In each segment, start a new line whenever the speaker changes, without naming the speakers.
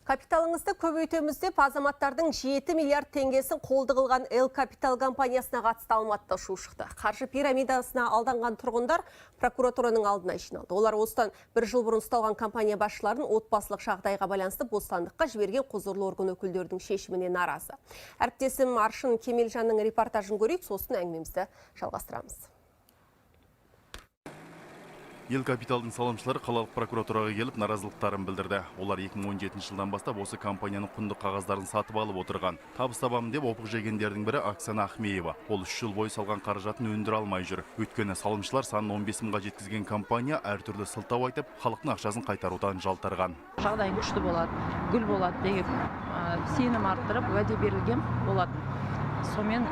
Капиталыңызды көбейтеміз деп азаматтардың 7 миллиард теңгесін қолды қылған Эл Капитал компаниясына қатысты Алматыда шу шықты. Қаржы пирамидасына алданған тұрғындар прокуратураның алдына жиналды. Олар осыдан бір жыл бұрын ұсталған компания басшыларын отбасылық жағдайға байланысты бостандыққа жіберген құзырлы орган өкілдерінің шешіміне наразы. Әріптесім Аршын Кемелжанның репортажын көрейік, сосын әңгімемізді жалғастырамыз.
Ел Капиталдың салымшылары қалалық прокуратураға келіп наразылықтарын білдірді. Олар 2017 жылдан бастап осы компанияның құнды қағаздарын сатып алып отырған. Табыс табамын деп опық жегендердің бірі Оксана Ахмеева. Ол 3 жыл бойы салған қаражатын өндіре алмай жүр. Өйткені салымшылар санын 15 мыңға жеткізген компания әртүрлі сылтау айтып, халықтың ақшасын қайтарудан жалтарған.
Жағдайың күшті болады, гүл болады деген сенім арттырып, уәде берілген болады. Сонымен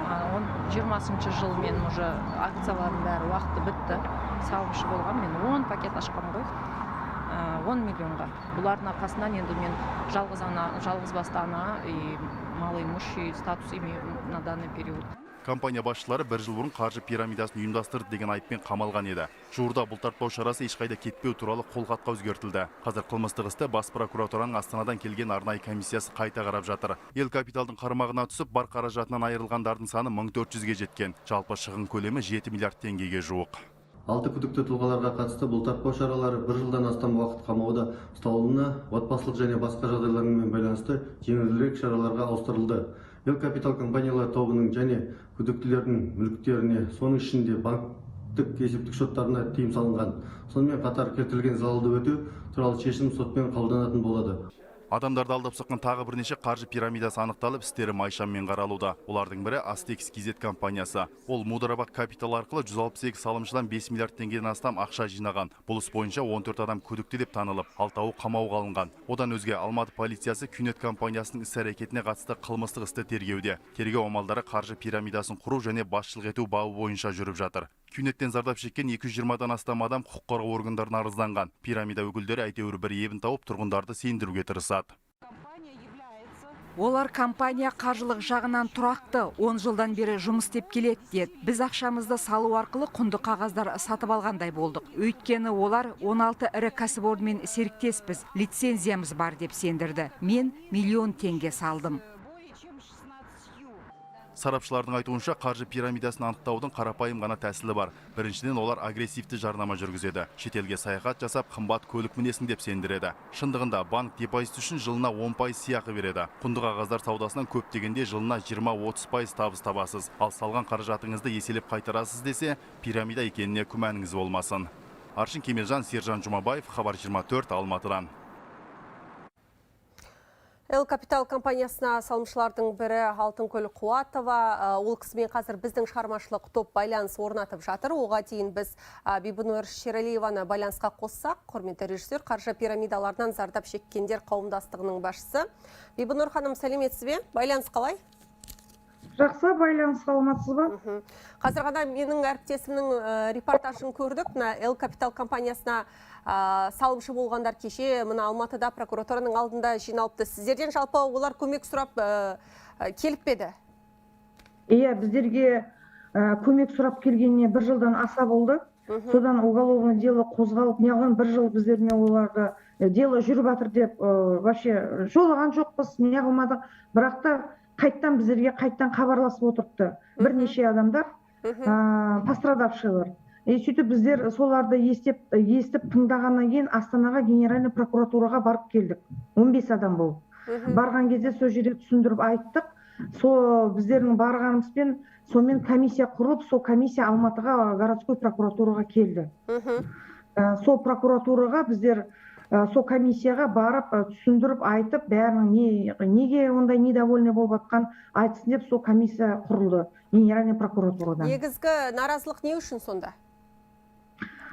20 жыл мен уже акциялардың бәрі уақыты бітті. Салымшы болған, мен 10 пакет ашқан ғой, 10 миллионға. Бұлардың арқасынан енді мен жалғыз басты ана и малоимущий статус имею на данный период.
Компания басшылары бір жыл бұрын қаржы пирамидасын ұйымдастырды деген айыппен қамалған еді. Жуырда бұлтартпау шарасы ешқайда кетпеу туралы қолхатқа өзгертілді. Қазір қылмыстық істі бас прокуратураның Астанадан келген арнайы комиссиясы қайта қарап жатыр. Ел Капиталдың қармағына түсіп, бар қаражатынан айырылғандардың саны 1400-ге жеткен. Жалпы шығын көлемі 7 миллиард теңгеге жуық.
6 күдікті тұлғаларға қатысты бұлтартпау шаралары бір жылдан астам уақыт қамауда ұсталуына, отбасылық және басқа жағдайлармен байланысты жеңілдірек шараларға ауыстырылды. Ел Капитал компаниялар тобының және күдіктілердің мүліктеріне, соның ішінде банктік есептік шоттарына тыйым салынған. Сонымен қатар келтірілген залалды өтеу туралы шешім сотпен қабылданатын болады.
Адамдарды алдап соққан тағы бірнеше қаржы пирамидасы анықталып, істері майшаммен қаралуда. Олардың бірі Астекс KZ компаниясы. Ол Мударабак Капитал арқылы 168 салымшыдан 5 миллиард теңгеден астам ақша жинаған. Бұл іс бойынша 14 адам күдікті деп танылып, 6-ы қамауға алынған. Одан өзге Алматы полициясы Кюнет компаниясының іс-әрекетіне қатысты қылмыстық істі тергеуде. Тергеу амалдары қаржы пирамидасын құру және басшылық ету бабы бойынша жүріп жатыр. Кюнеттен зардап шеккен 220-дан астам адам құқық қорғау органдарына арызданған. Пирамида өкілдері әйтеуір бір ебін тауып, тұрғындарды сендіруге тырысады.
Олар компания қаржылық жағынан тұрақты, 10 жылдан бері жұмыс істеп келеді деді. Біз ақшамызды салу арқылы құнды қағаздар сатып алғандай болдық. Өйткені олар 16 ірі кәсіпорынмен серіктеспіз, лицензиямыз бар деп сендірді. Мен миллион теңге салдым.
Сарапшылардың айтуынша қаржы пирамидасын анықтаудың қарапайым ғана тәсілі бар. Біріншіден олар агрессивті жарнама жүргізеді. Шетелге саяхат жасап, қымбат көлік мінесің деп сендіреді. Шындығында банк депозит үшін жылына 10% сыйақы береді. Құнды қағаздар саудасынан көп дегенде жылына 20-30% табыс табасыз. Ал салған қаражатыңызды еселеп қайтарасыз десе, пирамида екеніне күмәніңіз болмасын. Аршын Кемелжан, Сержан Жұмабаев, Хабар 24, Алматыдан.
Эл Капитал компаниясына салымшылардың бірі Алтынкөл Қуатова. Ол кісімен қазір біздің шығармашылық топ байланыс орнатып жатыр. Оға дейін біз Бибінур Шералиеваны байланысқа қоссақ, құрметті режиссер, қаржы пирамидаларынан зардап шеккендер қауымдастығының басшысы. Бибінур ханым, сәлеметсіз бе? Байланыс қалай?
Жақсы, байланыс саламатсыз ба?
Қазір ғана менің әріптесімнің репортажын көрдік. Эл Капитал компаниясына салымшы болғандар кеше мына Алматыда прокуратураның алдында жиналыпты. Сіздерден жалпы олар көмек сұрап келіп беді?
Иә, біздерге көмек сұрап келгеніне бір жылдан аса болды. Содан уголовное дело қозғалып, неғылған бір жыл біздермен оларды дело жүріп жатыр деп, вообще жолаған жоқпыз, неғылмадық. Бірақ та қайттан біздерге қайттан хабарласып отырыпты. Бірнеше адамдар, пострадавшылар. Сөйтіп біздер соларды естіп тыңдағаннан кейін Астанаға генеральный прокуратураға барып келдік. 15 адам болып. Барған кезде сол жерде түсіндіріп айттық. Сол біздердің барғанымызбен сонымен комиссия құрылып, сол комиссия Алматыға городской прокуратураға келді. Сол прокуратураға біздер сол комиссияға барып түсіндіріп айтып, бәрінің неге ондай недовольный болып жатқан айтсын деп сол комиссия құрылды генеральный прокуратурадан.
Негізгі наразылық не үшін сонда?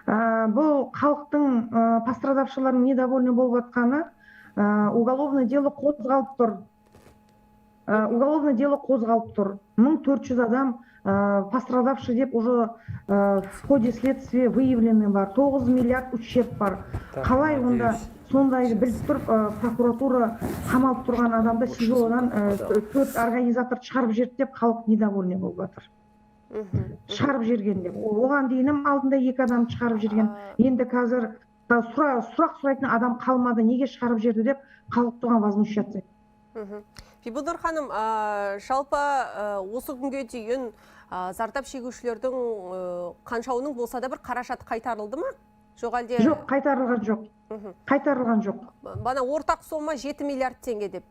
Бұл халықтың пострадавшылардың недовольны болып жатқаны, уголовное дело қозғалып тұр. 1400 адам пострадавший деп уже в ходе следствия выявлены бар. 9 миллиард ущерб бар. Қалай онда сондайды біліп тұрып, прокуратура қамалып тұрған адамды СИЗОдан 4 организатор шығарып жерді деп халық недовольны болып жатыр. Шығарып жергенде. Оған дейінім алдында 2 адам шығарып жерген. Енді қазір сұрақ сұрайтын адам қалмады, неге шығарып жіберді деп халық туған возмущаться.
Бибинур ханым, жалпы осы күнге дейін зардап шегушілердің қаншауының болса да бір қаражат қайтарылды ма? Жоқ әлде?
Жоқ, қайтарылған жоқ. Қайтарылған жоқ.
Бана ортақ сома 7 миллиард теңге деп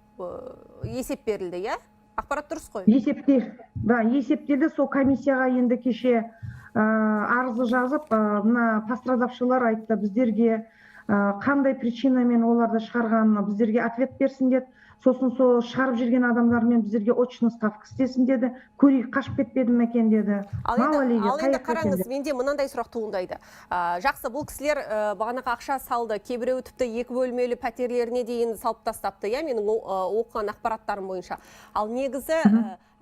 есеп берілді, иә? Ақпарат дұрыс қой?
Есептелді. Сол комиссияға енді кеше арызы жазып, мына пострадавшылар айтты біздерге қандай причинамен оларды шығарғанын біздерге ответ берсін деді. Сосын сол шығарып жүрген адамдармен біздерге очный ставка істесін деді. Көрейік, қашып кетпеді ме екен деді.
Ал енді қараңыз, менде мынандай сұрақ туындайды. Жақсы, бұл кісілер бағанағы ақша салды, кейбіреуі тіпті 2 бөлмелі пәтерлеріне дейін салып тастапты, иә, менің оқыған ақпараттарым бойынша. Ал негізі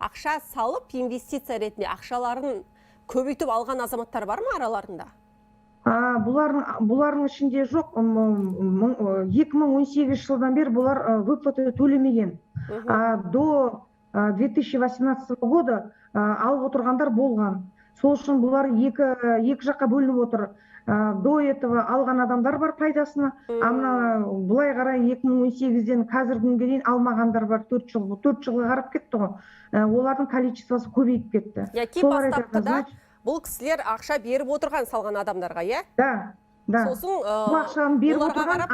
ақша салып, инвестиция ретінде ақшаларын көбейтіп алған азаматтар бар ма араларында?
Бұлардың ішінде жоқ. 2018 жылдан бері бұлар выплаты төлемеген. До 2018 года алып отырғандар болған. Сол үшін бұлар екі жаққа бөлініп отыр. До этого алған адамдар бар пайдасына, ана бұлай қарай 2018-ден қазіргі күнге дейін алмағандар бар. 4 жылға қарап кетті ғой. Олардың количествосы көбейіп кетті.
Яки бастапқыда бұл кісілер ақша беріп отырған салған адамдарға, иә?
Да.
Сосын оларға қарап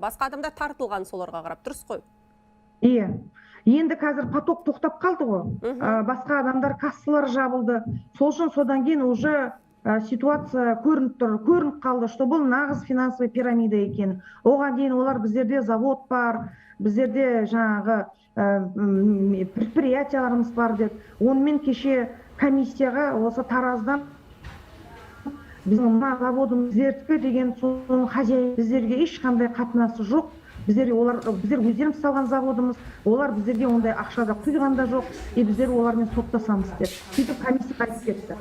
басқа адамдар тартылған соларға қарап, дұрыс қой?
Иә. Енді қазір поток тоқтап қалды ғой. Басқа адамдар кассалар жабылды. Сол үшін содан кейін уже ситуация көрініп қалды, что бұл нағыз финансовый пирамида екен. Оған дейін олар біздерде завод бар, біздерде жаңағы предприятияларымыз бар деді. Онымен кеше комиссияға осы Тараздан біздің мына заводымыз зерттікі деген соның хозяин біздерге ешқандай қатынасы жоқ. Біздер өздеріміз салған заводымыз, олар біздерге ондай ақшада құйған да жоқ, біздер олармен соттасамыз деп. Сөйтіп комиссия қайтып кетті.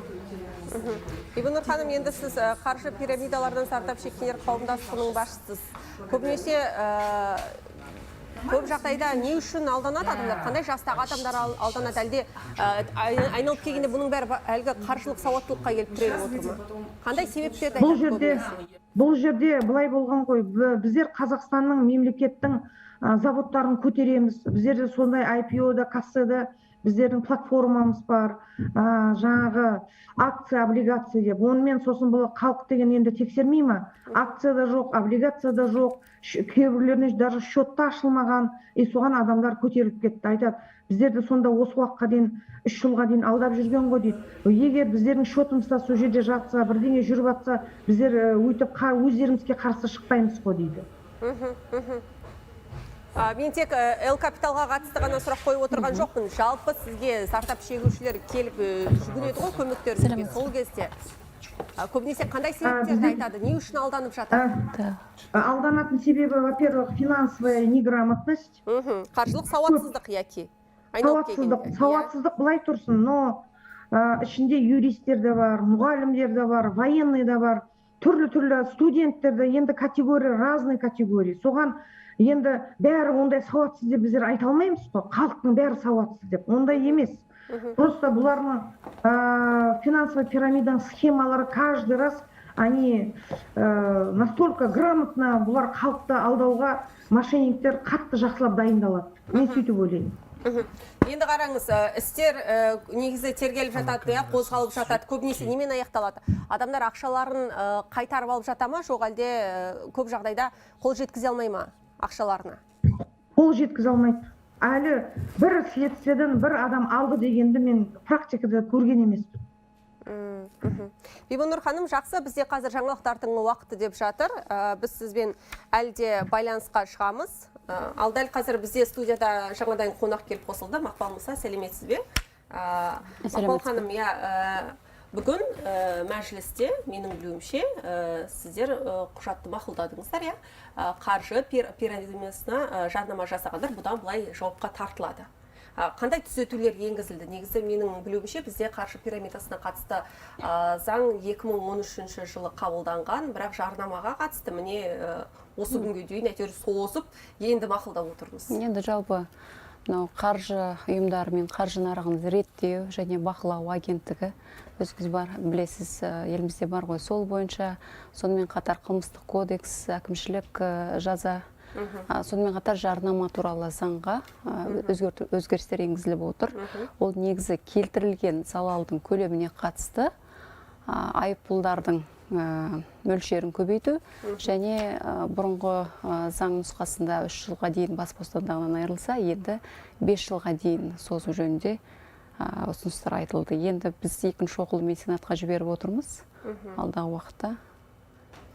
Бибинур ханым, енді сіз қаржы пирамидалардан зардап шеккендер қауымдастығының басшысыз. Көбінесе көп жағдайда не үшін алданады адамдар? Қандай жастағы адамдар алданады? Әлде айналып келгенде бұның бәрі әлгі қаржылық сауаттылыққа келіп тіреліп отыр ма? Қандай себептерді айтады?
Бұл жерде былай болған ғой, біздер Қазақстанның мемлекеттің заводтарын көтереміз. Біздерде сондай IPO-да, кассада біздердің платформамыз бар, жаңағы акция, облигация деп. Онымен сосын бұл халық деген енді тексермей ма? Акция да жоқ, облигация да жоқ, кейбіреулеріне даже счетта ашылмаған, соған адамдар көтеріліп кетті. Айтады, біздерді сонда осы уақытқа дейін 3 жылға дейін алдап жүрген ғой дейді. Егер біздердің счетымызда сол жерде жатса, бірдеңе жүріп жатса, біздер өйтіп өздерімізге қарсы шықпаймыз ғой дейді.
Мен тек Эл Капиталға қатысты ғана сұрақ қойып отырған жоқпын. Жалпы сізге зардап шегушілер келіп жүгінеді ғой көмектеріңізге сол кезде. Көбінесе қандай себептерді айтады? Не үшін алданып жатыр?
Алданатын себебі, во-первых, финансовая неграмотность.
Қаржылық сауатсыздық яки?
Сауатсыздық былай тұрсын, но ішінде юристер де бар, мұғалімдер де бар, военный де бар, түрлі студенттер де, енді категория, разный категория. Соған енді бәрі ондай сауатсыз деп біздер айта алмаймыз ғой, халықтың бәрі сауатсыз деп, ондай емес. Просто бұлардың финансовый пирамиданың схемалары каждый раз, они настолько грамотно бұлар халықты алдауға мошенниктер қатты жақсылап дайындалады. Мен сөйтіп ойлаймын.
Енді қараңыз, істер негізі тергеліп жатады, қозғалып жатады, көбінесе немен аяқталады? Адамдар ақшаларын қайтарып алып жата ма, жоқ әлде көп жағдайда қол жеткізе алмай ма ақшаларына?
Қол жеткізе алмайды. Әлі бір следствиядан бір адам алды дегенді мен практикада көрген емеспін.
Бибинур ханым, жақсы, бізде қазір жаңалықтардың уақыты деп жатыр. Біз сізбен әлде байланысқа шығамыз. Ал дәл қазір бізде студияда жаңадан қонақ келіп қосылды. Мақпал Мұса, сәлеметсіз бе? Мақпал ханым, бүгін мәжілісте, менің білуімше, сіздер құжатты мақұлдадыңыздар, қаржы пирамидасына жарнама жасағандар бұдан былай жауапқа тартылады. Қандай түзетулер енгізілді? Негізі менің білуімше бізде қаржы пирамидасына қатысты заң 2013 жылы қабылданған, бірақ жарнамаға қатысты міне осы күнге дейін әйтеуір созып енді мақұлдап отырмыз.
Енді жалпы мынау қаржы ұйымдары мен қаржы нарығын реттеу және бақылау агенттігі өзіңіз бар білесіз, елімізде бар ғой. Сол бойынша сонымен қатар қылмыстық кодекс, әкімшілік жаза, сонымен қатар жарнама туралы заңға өзгерістер енгізіліп отыр. Ол негізі келтірілген залалдың көлеміне қатысты айыппұлдардың мөлшерін көбейту және бұрынғы заң нұсқасында 3 жылға дейін бас бостандығынан айырылса, енді 5 жылға дейін созу жөнінде ұсыныстар айтылды. Енді біз екінші оқылыммен сенатқа жіберіп отырмыз. Алдағы уақытта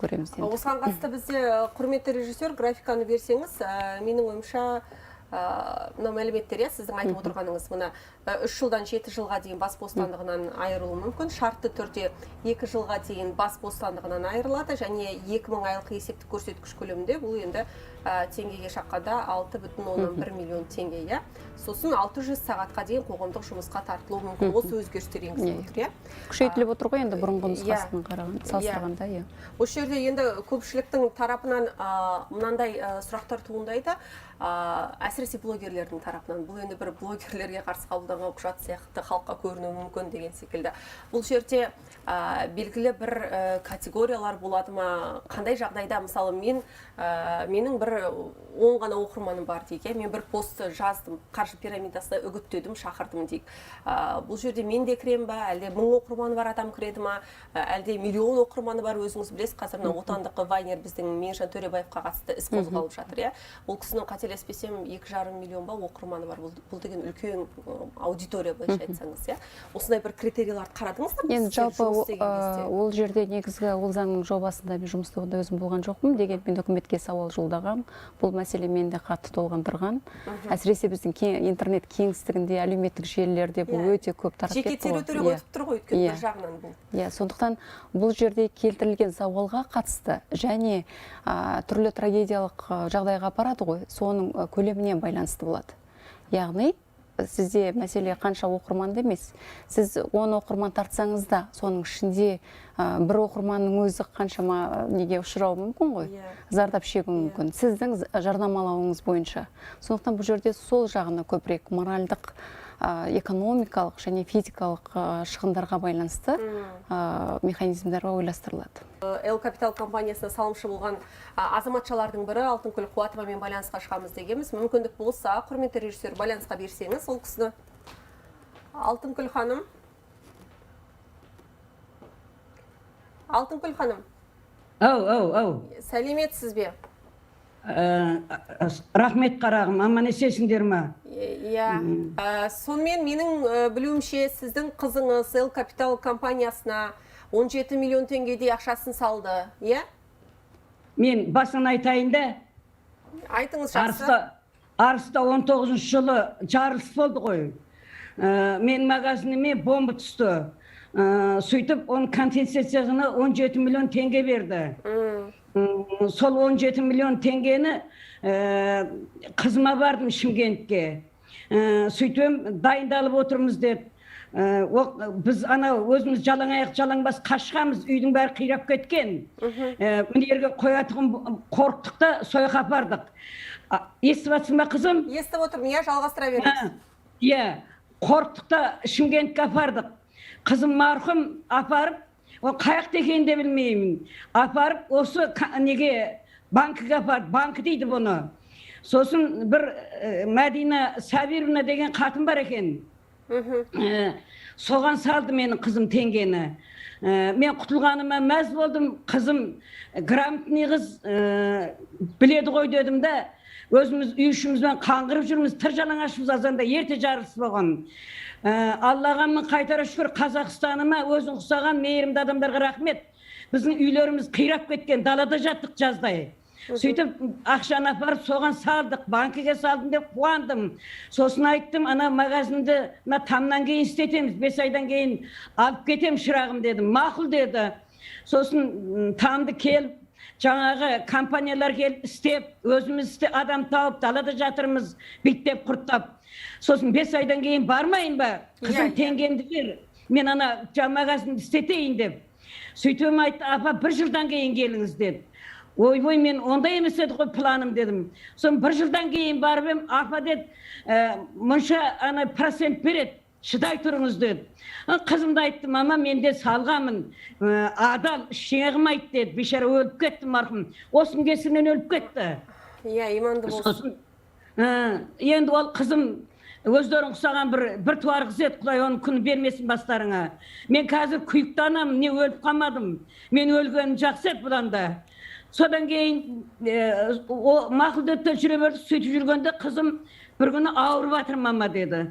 көреміз.
Осыған қатысты бізде құрметті режиссер графиканы берсеңіз, менің ойымша мына мәліметтер, сіздің айтып отырғаныңыз, мына 3 жылдан 7 жылға дейін бас бостандығынан айырылуы мүмкін, шартты түрде 2 жылға дейін бас бостандығынан айырылады және 2000 айлық есептік көрсеткіш көлемінде, бұл енді теңгеге шаққанда 6,1 миллион теңге. Сосын 600 сағатқа дейін қоғамдық жұмысқа тартылуы мүмкін. Осы өзгерістер енгізіліп отыр.
Күшейтіліп отыр ғой енді бұрынғы нұсқасына салыстырғанда.
Осы жерде енді көпшіліктің тарапынан мынандай сұрақтар туындайды. Әсіресе блогерлердің тарапынан. Бұл енді бір блогерлерге қарсы қабылданған құжат сияқты халыққа көрінуі мүмкін деген секілді. Бұл жерде белгілі бір категориялар болады ма? Қандай жағдайда, мысалы, менің бір оң ғана оқырманым бар дейік, мен бір пост жаздым, қаржы пирамидасына үгіттедім, шақырдым дейік. Бұл жерде мен де кірем ба, әлде 1000 оқырманы бар адам кіреді ма, әлде миллион оқырманы бар, өзіңіз білесіз, қазір отандық вайнер біздің Мейіржан Төребаевқа қатысты іс қозғалып жатыр. Бұл кісінің қателеспесем 2,5 миллион ба оқырманы бар. Бұл деген үлкен аудитория бойынша айтсаңыз. Осындай бір критерияларды қарадыңыз ба?
Енді жалпы ол жерде негізгі ол заңның жобасында мен жұмыс тобында өзім болған жоқпын, деген мен үкіметке сауал жолдағам. Бұл мәселе менде қатты толғандырған. Әсіресе біздің интернет кеңістігінде, әлеуметтік желілерде бұл өте көп тарап кетті.
Жеке территория өтіп тұр ғой, өйткені бір жағынан бұл.
Сондықтан бұл жерде келтірілген сауалға қатысты және түрлі трагедиялық жағдайға апарады ғой, соның көлеміне байланысты болады. Яғни сізде мәселе қанша оқырманды емес, сіз 10 оқырман тартсаңыз да, соның ішінде бір оқырманның өзі қаншама неге ұшырауы мүмкін ғой, зардап шегуі мүмкін, сіздің жарнамалауыңыз бойынша. Сондықтан бұл жерде сол жағына көбірек моральдық, экономикалық және физикалық шығындарға байланысты механизмдарға ойластырылады.
Эл Капитал компаниясына салымшы болған азаматшалардың бірі Алтынкүл Қуатовамен байланысқа шығамыз дегенбіз. Мүмкіндік болса, құрметті режиссер, байланысқа берсеңіз ол кісіні. Алтынкүл ханым. Алтынкүл ханым. Сәлеметсіз бе?
Рахмет қарағым, аман есесіңдер ма?
Сонымен менің білуімше сіздің қызыңыз Эл Капитал компаниясына 17 миллион теңгедей ақшасын салды,
Мен басын айтайын да.
Айтыңыз жақсы.
Арыста 19 жылы жарылыс болды ғой. Мен магазиніме бомба түсті. Сөйтіп, оның компенсациясына 17 миллион теңге берді. Сол 17 миллион теңгені қызыма бардым Шымкентке. Сөйтіп, дайындалып отырмыз деп. Біз өзіміз жалаңаяқ жалаңбас қашқамыз, үйдің бәрі қирап кеткен. Мінерге қоятығын қорқтық та сойға апардық. Естіп атсың ба қызым?
Естіп отырмын, жалғастыра беріңіз.
Қорқтық та Шымкентке апардық. Қызым марқұм апарып, қаяқта екенін де білмеймін. Апарып, осы неге банкіге апарды, банкі дейді бұны. Сосын бір Мәдина Сабировна деген қатын бар екен. Соған салды менің қызым теңгені. Мен құтылғаныма мәз болдым. Қызым грамотный қыз біледі ғой дедім да, өзіміз үй ішімізбен қаңғырып жүрміз, тыр жалаңашымыз азанда ерте жарылыс болған. Аллаға мың қайтара шүкір, Қазақстаныма өзің құсаған мейірімді адамдарға рахмет. Біздің үйлеріміз қирап кеткен, далада жаттық жаздай. Сөйтіп ақшаны апарып соған салдық, банкіге салдым деп қуандым. Сосын айттым, ана магазинді тамнан кейін істетеміз, 5 айдан кейін алып кетем шырағым дедім. Мақұл деді. Сосын тамды келіп, жаңағы компаниялар келіп істеп, өзіміз адам тауып, далада жатырмыз, биттеп құрттап. Сосын 5 айдан кейін бармайын ба? Қызым теңгемді бер, мен ана магазинді істетейін деп. Сөйтіп айтты, апа 1 жылдан кейін келіңіз деді. ойбой мен ондай емес еді ғой планым дедім. Соны бір жылдан кейін барып ем, апа деді, мұнша ана процент береді, шыдай тұрыңыз деді. Қызымды айтты, мама мен де салғамын, адал ештеңе қылмайды деді. Бейшара өліп кетті марқұм. Осының кесірінен өліп кетті.
Иә, иманды болсын.
Енді ол қызым өздерің құсаған бір туар қыз еді, Құдай оның күні бермесін бастарыңа. Мен қазір күйіктанамын, не өліп қалмадым. Мен өлгенім жақсы еді бұдан да. Содан кейін мақұлдетті жүре берді, сөйтіп жүргенде қызым бір күні ауырып жатыр мама деді.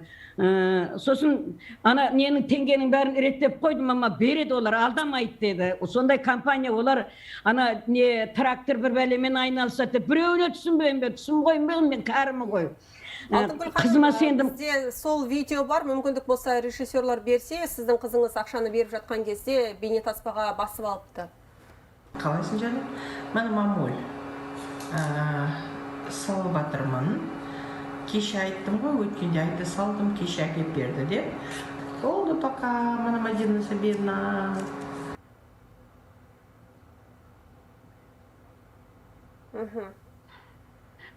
Сосын ана ненің теңгенің бәрін реттеп қойды, мама береді олар, алдамайды деді. Сондай компания олар ана не трактор бір бәлемен айналысады. Біреуіне түсінбеймін бе, түсін қоймаймын, мен кәрімі ғой. Қызыма сендім.
Бізде сол видео бар, мүмкіндік болса режиссерлар берсе, сіздің қызыңыз ақшаны беріп жатқан кезде бейнетаспаға басып алыпты.
Қалайсың жаным? Мана мамуль. Салып жатырмын. Кеше айттым ғой, өткенде айтты салдым, кеше әкеп берді деп. Болды пока, мана Мадина Сабирна.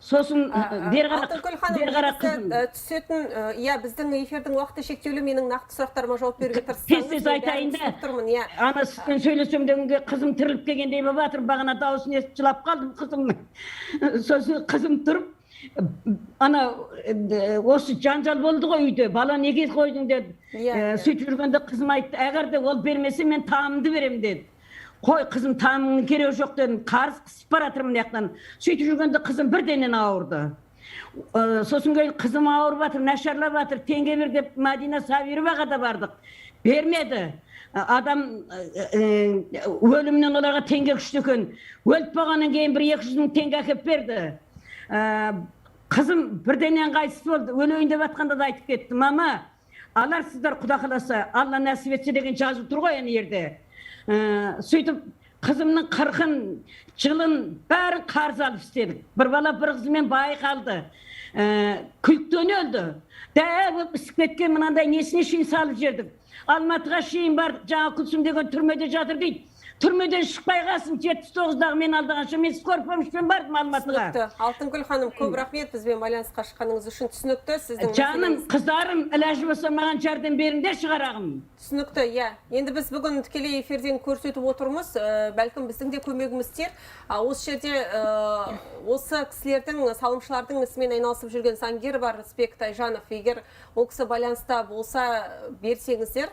Сосын
Алтынкүл ханым, түсетін, иә, біздің эфирдің уақыты шектеулі, менің нақты сұрақтарыма жауап беруге тырыссаңыз.
Тез айтайын да, ана сізбен сөйлесем дегенге қызым тіріліп келгендей болып жатыр, бағана дауысын естіп жылап қалдым қызымның. Сосын қызым тұрып, ана осы жанжал болды ғой үйде, бала неге қойдың деді. Сөйтіп жүргенде қызым айтты, әгер де ол бермесе мен тамымды берем деді. Қой қызым, тамыңның керегі жоқ дедім, қарыз қысып бара жатырмын яқтан. Сөйтіп жүргенде қызым бірденен ауырды. Сосын кейін қызым ауырып жатыр, нашарлап жатыр, теңге бер деп Мадина Сабироваға да бардық. Бермеді. Адам өлімнен оларға теңге күшті екен. Өліп болғаннан кейін 200 мың теңге әкеп берді. Қызым бірденен қайтыс болды. Өлейін деп жатқанда да айтып кетті. Мама, аларсыздар Құда қаласа, Алла нәсіп етсе деген жазып тұр ғой ана жерде. Сөйтіп қызымның 40-ын, жылын бәрін қарыз алып істедік. Бір бала бір қызымен бай қалды. Күйіктен өлді. Дәп ісіп кеткен мынандай несіне шейін салып жердік. Алматыға шейін бардық, жаңа Күлсім деген түрмеде жатыр дейді. Түрмеден шықпай қалсын, 79-дағы мен алдағанша мен скорый помощьпен бардым Алматыға.
Түсінікті. Алтынкүл ханым, көп рахмет бізбен байланысқа шыққаныңыз үшін. Түсінікті.
Жаным, қыздарым, іләжі болса маған жәрдем беріңдер шығарағым.
Түсінікті, иә. Енді біз бүгін тікелей эфирден көрсетіп отырмыз. Бәлкім біздің де көмегіміз тиер. Осы жерде осы кісілердің, салымшылардың ісімен айналысып жүрген заңгер бар, Рысбек Тайжанов. Егер ол кісі байланыста болса берсеңіздер,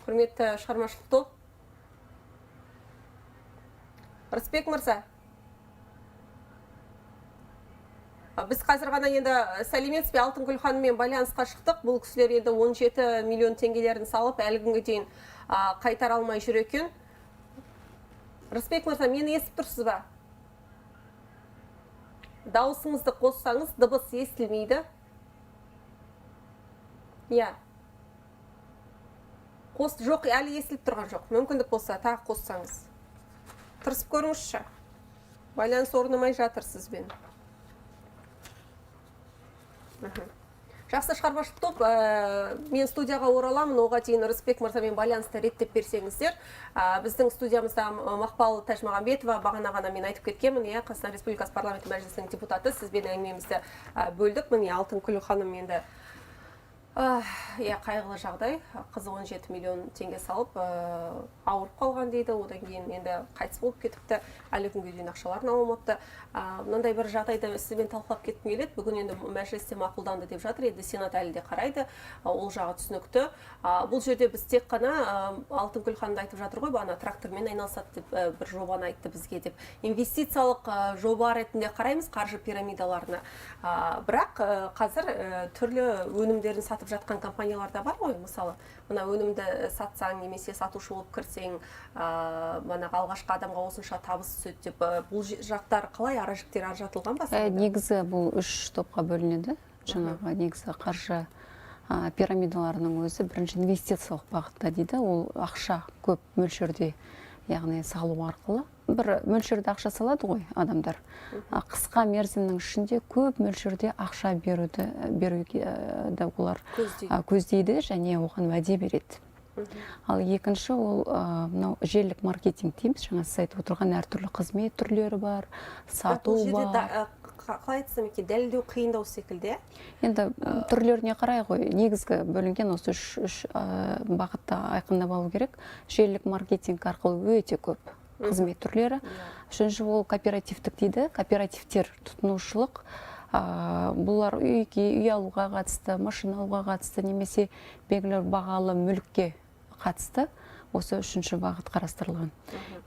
құрметті шығармашылық топ. Рысбек мырза. Біз қазір ғана енді сәлеметсіз бе, Алтынкүл ханыммен байланысқа шықтық. Бұл кісілер енді 17 миллион теңгелерін салып, әлі күнге дейін қайтара алмай жүр екен. Рысбек мырза, мені естіп тұрсыз ба? Дауысыңызды қоссаңыз, дыбыс естілмейді. Иә. Жоқ, әлі естіліп тұрған жоқ. Мүмкіндік болса, тағы қоссаңыз. Тырысып көріңізші. Байланыс орнамай жатыр сізбен. Жақсы шығармашылық топ, мен студияға ораламын, оға дейін Рысбек мырзамен байланысты реттеп берсеңіздер. Біздің студиямызда Мақпал Тәжмағамбетова, бағана ғана мен айтып кеткенмін, Қазақстан Республикасы парламенті мәжілісінің депутаты, сізбен әңгімемізді бөлдік. Міне Алтынкүл ханым енді қайғылы жағдай, қызы 17 миллион теңге салып ауырып қалған дейді, одан кейін енді қайтыс болып кетіпті, әлі күнге дейін ақшаларын алмапты. Мынандай бір жағдайда сізбен талқылап кеткім келеді. Бүгін енді мәжілісте мақұлданды деп жатыр, енді Сенат әлі де қарайды, ол жағы түсінікті. Бұл жерде біз тек қана Алтынкүл ханым айтып жатыр ғой, бағана трактормен айналысады деп бір жобаны айтты бізге деп. Инвестициялық жоба ретінде қараймыз қаржы пирамидаларына. Бірақ қазір түрлі өнімдерін сатып жатқан компаниялар да бар ғой, мысалы, мына өнімді сатсаң, немесе сатушы болып кірсең, мана алғашқы адамға осынша табыс түседі деп, бұл жақтар қалай, ара жіктер ажыратылған ба?
Негізі бұл 3 топқа бөлінеді. Жаңағы негізі қаржы пирамидаларының өзі бірінші инвестициялық бағытта дейді. Ол ақша көп мөлшерде, яғни салу арқылы бір мөлшерде ақша салады ғой адамдар. Қысқа мерзімнің ішінде көп мөлшерде ақша беруге олар көздейді және оған уәде береді. Ал екінші ол мынау желілік маркетинг дейміз, жаңа сіз айтып отырған әртүрлі қызмет түрлері бар, сату бар.
Қалай айтсам екен, дәлелдеу қиындау секілді.
Енді түрлеріне қарай ғой, негізгі бөлінген осы үш бағытта айқындап алу керек. Желілік маркетинг арқылы өте көп қызмет түрлері. Үшінші ол кооперативтік дейді. Кооперативтер тұтынушылық. Бұлар үй алуға қатысты, машина алуға қатысты, немесе белгілі бағалы мүлікке қатысты. Осы үшінші бағыт қарастырылған.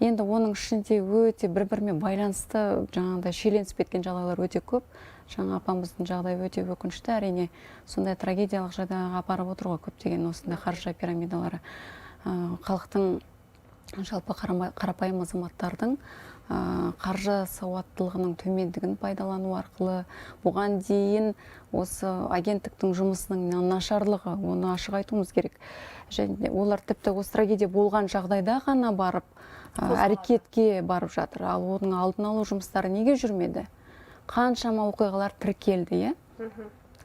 Енді оның ішінде өте бір-бірімен байланысты, жаңағыдай шиеленісіп кеткен жағдайлар өте көп. Жаңа апамыздың жағдайы өте өкінішті, әрине сондай трагедиялық жағдайға апарып отыр ғой көптеген осындай қаржы пирамидалары. Халықтың, жалпы қарапайым азаматтардың қаржы сауаттылығының төмендігін пайдалану арқылы, бұған дейін осы агенттіктің жұмысының нашарлығы, оны ашық айтуымыз керек. Және олар тіпті осы трагедия болған жағдайда ғана барып, әрекетке барып жатыр. Ал оның алдын алу жұмыстары неге жүрмеді? Қаншама оқиғалар тіркелді,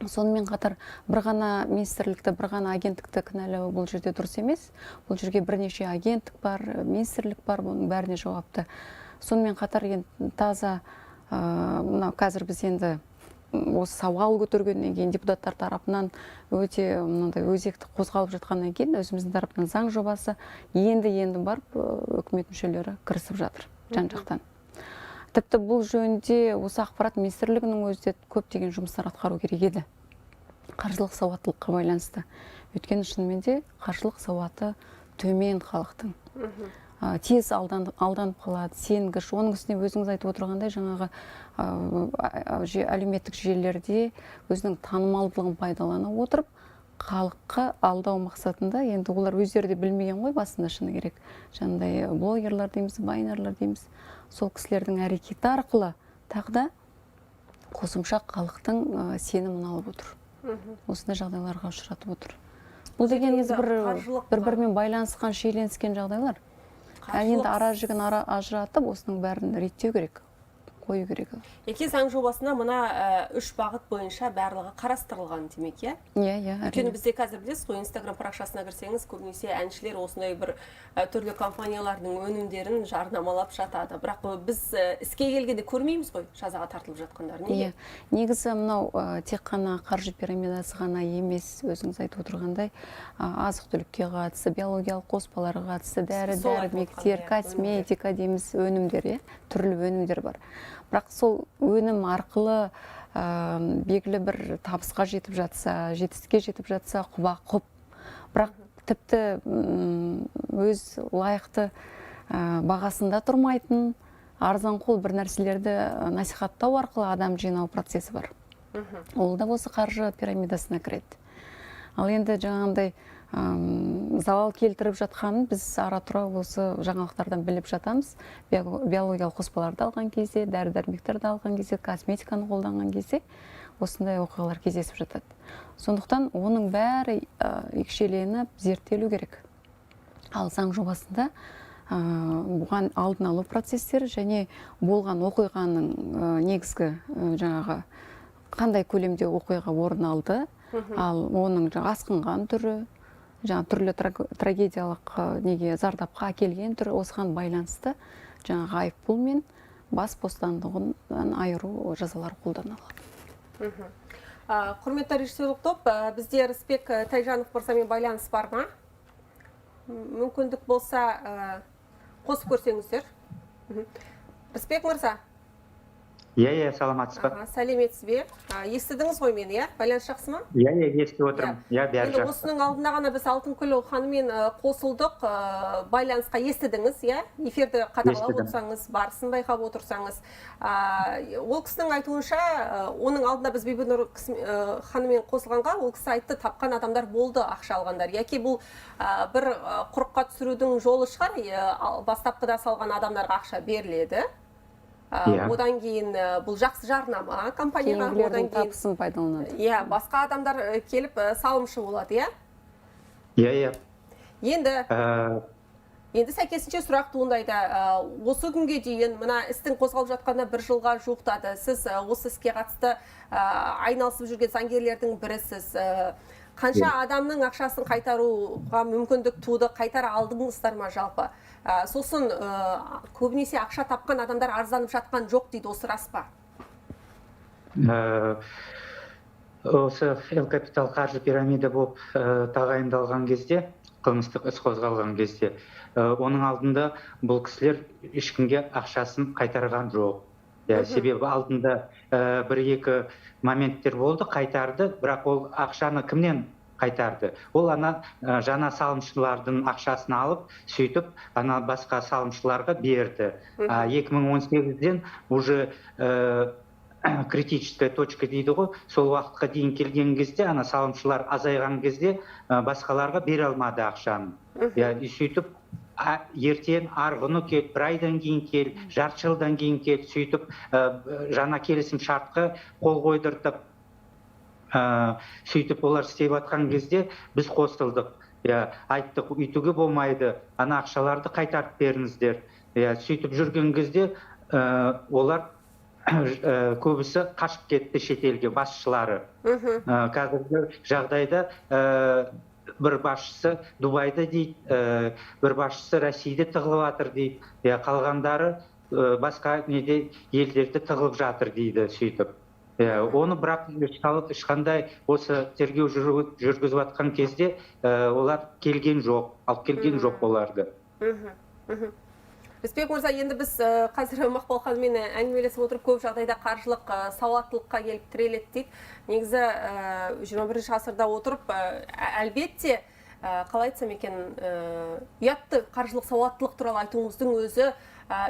сонымен қатар бір ғана министрлікті, бір ғана агенттікті кінәлау бұл жерде дұрыс емес. Бұл жерге бірнеше агенттік бар, министрлік бар, бұның бәріне жауапты. Сонымен қатар таза қазір біз енді осы сауал көтергеннен кейін депутаттар тарапынан өте өзекті қозғалып жатқаннан кейін өзіміздің тарапынан заң жобасы енді барып үкімет мүшелері кірісіп жатыр жан-жақтан. Тіпті бұл жөнінде осы ақпарат министрлігінің өзі де көптеген жұмыстар атқару керек еді. Қаржылық сауаттылыққа байланысты. Өйткені шынымен де қаржылық сауаты төмен халықтың. Тез алданып қалады, сенгіш. Оның үстіне өзіңіз айтып отырғандай жаңағы әлеуметтік желілерде өзінің танымалдылығын пайдалана отырып, халыққа алдау мақсатында, енді олар өздері де білмеген ғой басында шыны керек. Жаңағыдай блогерлар дейміз, байнерлар дейміз. Сол кісілердің әрекеті арқылы тағда қосымша халықтың сенімін алып отыр. Осындай жағдайларға ұшыратып отыр. Бұл дегеніңіз бір-бірімен байланысқан, шиеленіскен жағдайлар. Енді ара-жігін ажыратып, осының бәрін реттеу керек, қою керек.
Яке заң жобасына мына 3 бағыт бойынша барлығы қарастырылған демек, иә?
Иә.
Өйткені бізде қазір білесіз ғой, Инстаграм парақшасына кірсеңіз, көбінесе әншілер осындай бір түрлі компаниялардың өнімдерін жарнамалап жатады. Бірақ біз іске келгенде көрмейміз ғой жазаға тартылып жатқандарын.
Иә. Негізі мынау тек қана қаржы пирамидасы ғана емес, өзіңіз айтып отырғандай, азық-түлікке қатысты, биологиялық қоспаларға қатысты, дәрі-дәрмектер, косметика дейміз өнімдер, түрлі өнімдер бар. Бірақ сол өнім арқылы белгілі бір табысқа жетіп жатса, жетістікке жетіп жатса, құба-құп. Бірақ тіпті өз лайықты бағасында тұрмайтын, арзанқол бір нәрселерді насихаттау арқылы адам жинау процесі бар. Ол да осы қаржы пирамидасына кіреді. Ал енді жаңағындай залал келтіріп жатқанын біз ара-тұра осы жаңалықтардан біліп жатамыз. Биологиялық қоспаларды алған кезде, дәрі-дәрмектерді алған кезде, косметиканы қолданған кезде осындай оқиғалар кездесіп жатады. Сондықтан оның бәрі екшеленіп зерттелу керек. Ал заң жобасында бұған алдын алу процестері және болған оқиғаның негізгі жаңағы қандай көлемде оқиға орын алды, ал оның асқынған түрі, түрлі трагедиялық неге зардапқа әкелген түрі осыған байланысты жаңағы айыппұл мен бас бостандығынан айыру жазалары қолданылады.
Құрметті режиссерлік топ, бізде Рысбек Тайжанов мырзамен байланыс бар ма? Мүмкіндік болса қосып көрсеңіздер. Рысбек мырза.
Иә, саламатсыз ба?
Сәлеметсіз бе? Естідіңіз ғой мені, иә? Байланыс жақсы ма?
Иә, естіп отырмын. Иә, бәрі жақсы.
Осының алдында ғана біз Алтынкүл ханыммен қосылдық, байланысқа естідіңіз, иә? Эфирді қадағалап отырсаңыз, барысын байқап отырсаңыз. Ол кісінің айтуынша, оның алдында біз Бибінұр ханыммен қосылғанға, ол кісі айтты, тапқан адамдар болды ақша алғандар. Яки бұл бір құрыққа түсірудің жолы шығар, бастапқыда салған адамдарға ақша беріледі. Одан кейін бұл жақсы жарнама компанияға,
одан кейін табысын пайдаланады.
Иә, басқа адамдар келіп салымшы болады, иә?
Иә.
Енді сәйкесінше сұрақ туындайды. Осы күнге дейін мына істің қозғалып жатқанына 1 жылға жуықтады. Сіз осы іске қатысты айналысып жүрген заңгерлердің бірісіз. Қанша адамның ақшасын қайтаруға мүмкіндік туды, қайтара алдыңыздар ма жалпы? Сосын көбінесе ақша тапқан адамдар арзанып жатқан жоқ дейді, осы рас па?
Осы Эл Капитал қаржы пирамида болып тағайындалған кезде, қылмыстық іс қозғалған кезде, оның алдында бұл кісілер ешкімге ақшасын қайтарған жоқ. Себебі алдында бір-екі моменттер болды, қайтарды, бірақ ол ақшаны кімнен қайтарды? Ол жаңа салымшылардың ақшасын алып, сөйтіп басқа салымшыларға берді. 2018-ден уже критическая точка дейді ғой, сол уақытқа дейін келген кезде, салымшылар азайған кезде басқаларға бере алмады ақшаны. Сөйтіп ертең арғыны кел, бір айдан кейін кел, жарты жылдан кейін кел, сөйтіп жаңа келісім шартқа қол қойдыртып, сөйтіп олар істеп жатқан кезде біз қосылдық. Айттық, үйтуге болмайды, ақшаларды қайтарып беріңіздер. Сөйтіп жүрген кезде олар көбісі қашып кетті шетелге, басшылары. Қазіргі жағдайда бір басшысы Дубайда дейді, бір басшысы Россияда тығылып жатыр дейді, қалғандары басқа елдерде тығылып жатыр дейді сөйтіп. Оны бірақ ешқандай осы тергеу жүргізіп жатқан кезде олар келген жоқ, алып келген жоқ оларды.
Рысбек мырза, енді біз қазір Мақпал ханыммен әңгімелесіп отырып, көп жағдайда қаржылық сауаттылыққа келіп тіреледі дейді. Негізі 21 ғасырда отырып, әлбетте, қалай айтсам екен, ұятты қаржылық сауаттылық туралы айтуыңыздың өзі,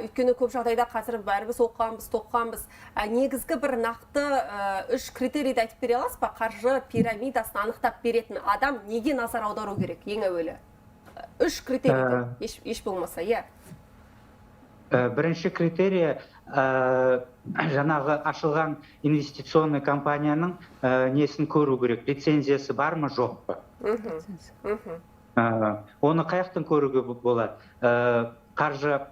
өйткені көп жағдайда қазір бәріміз оқығанбыз, тоқығанбыз. Негізгі бір нақты 3 критерийді айтып бере аласыз ба? Қаржы пирамидасын анықтап беретін адам неге назар аудару керек, ең әуелі? 3 критерийді, еш болмаса,
Бірінші критерия жаңағы ашылған инвестиционный компанияның несін көру керек, лицензиясы бар ма, жоқ па? Оны қаяқтан көруге болады? Қаржы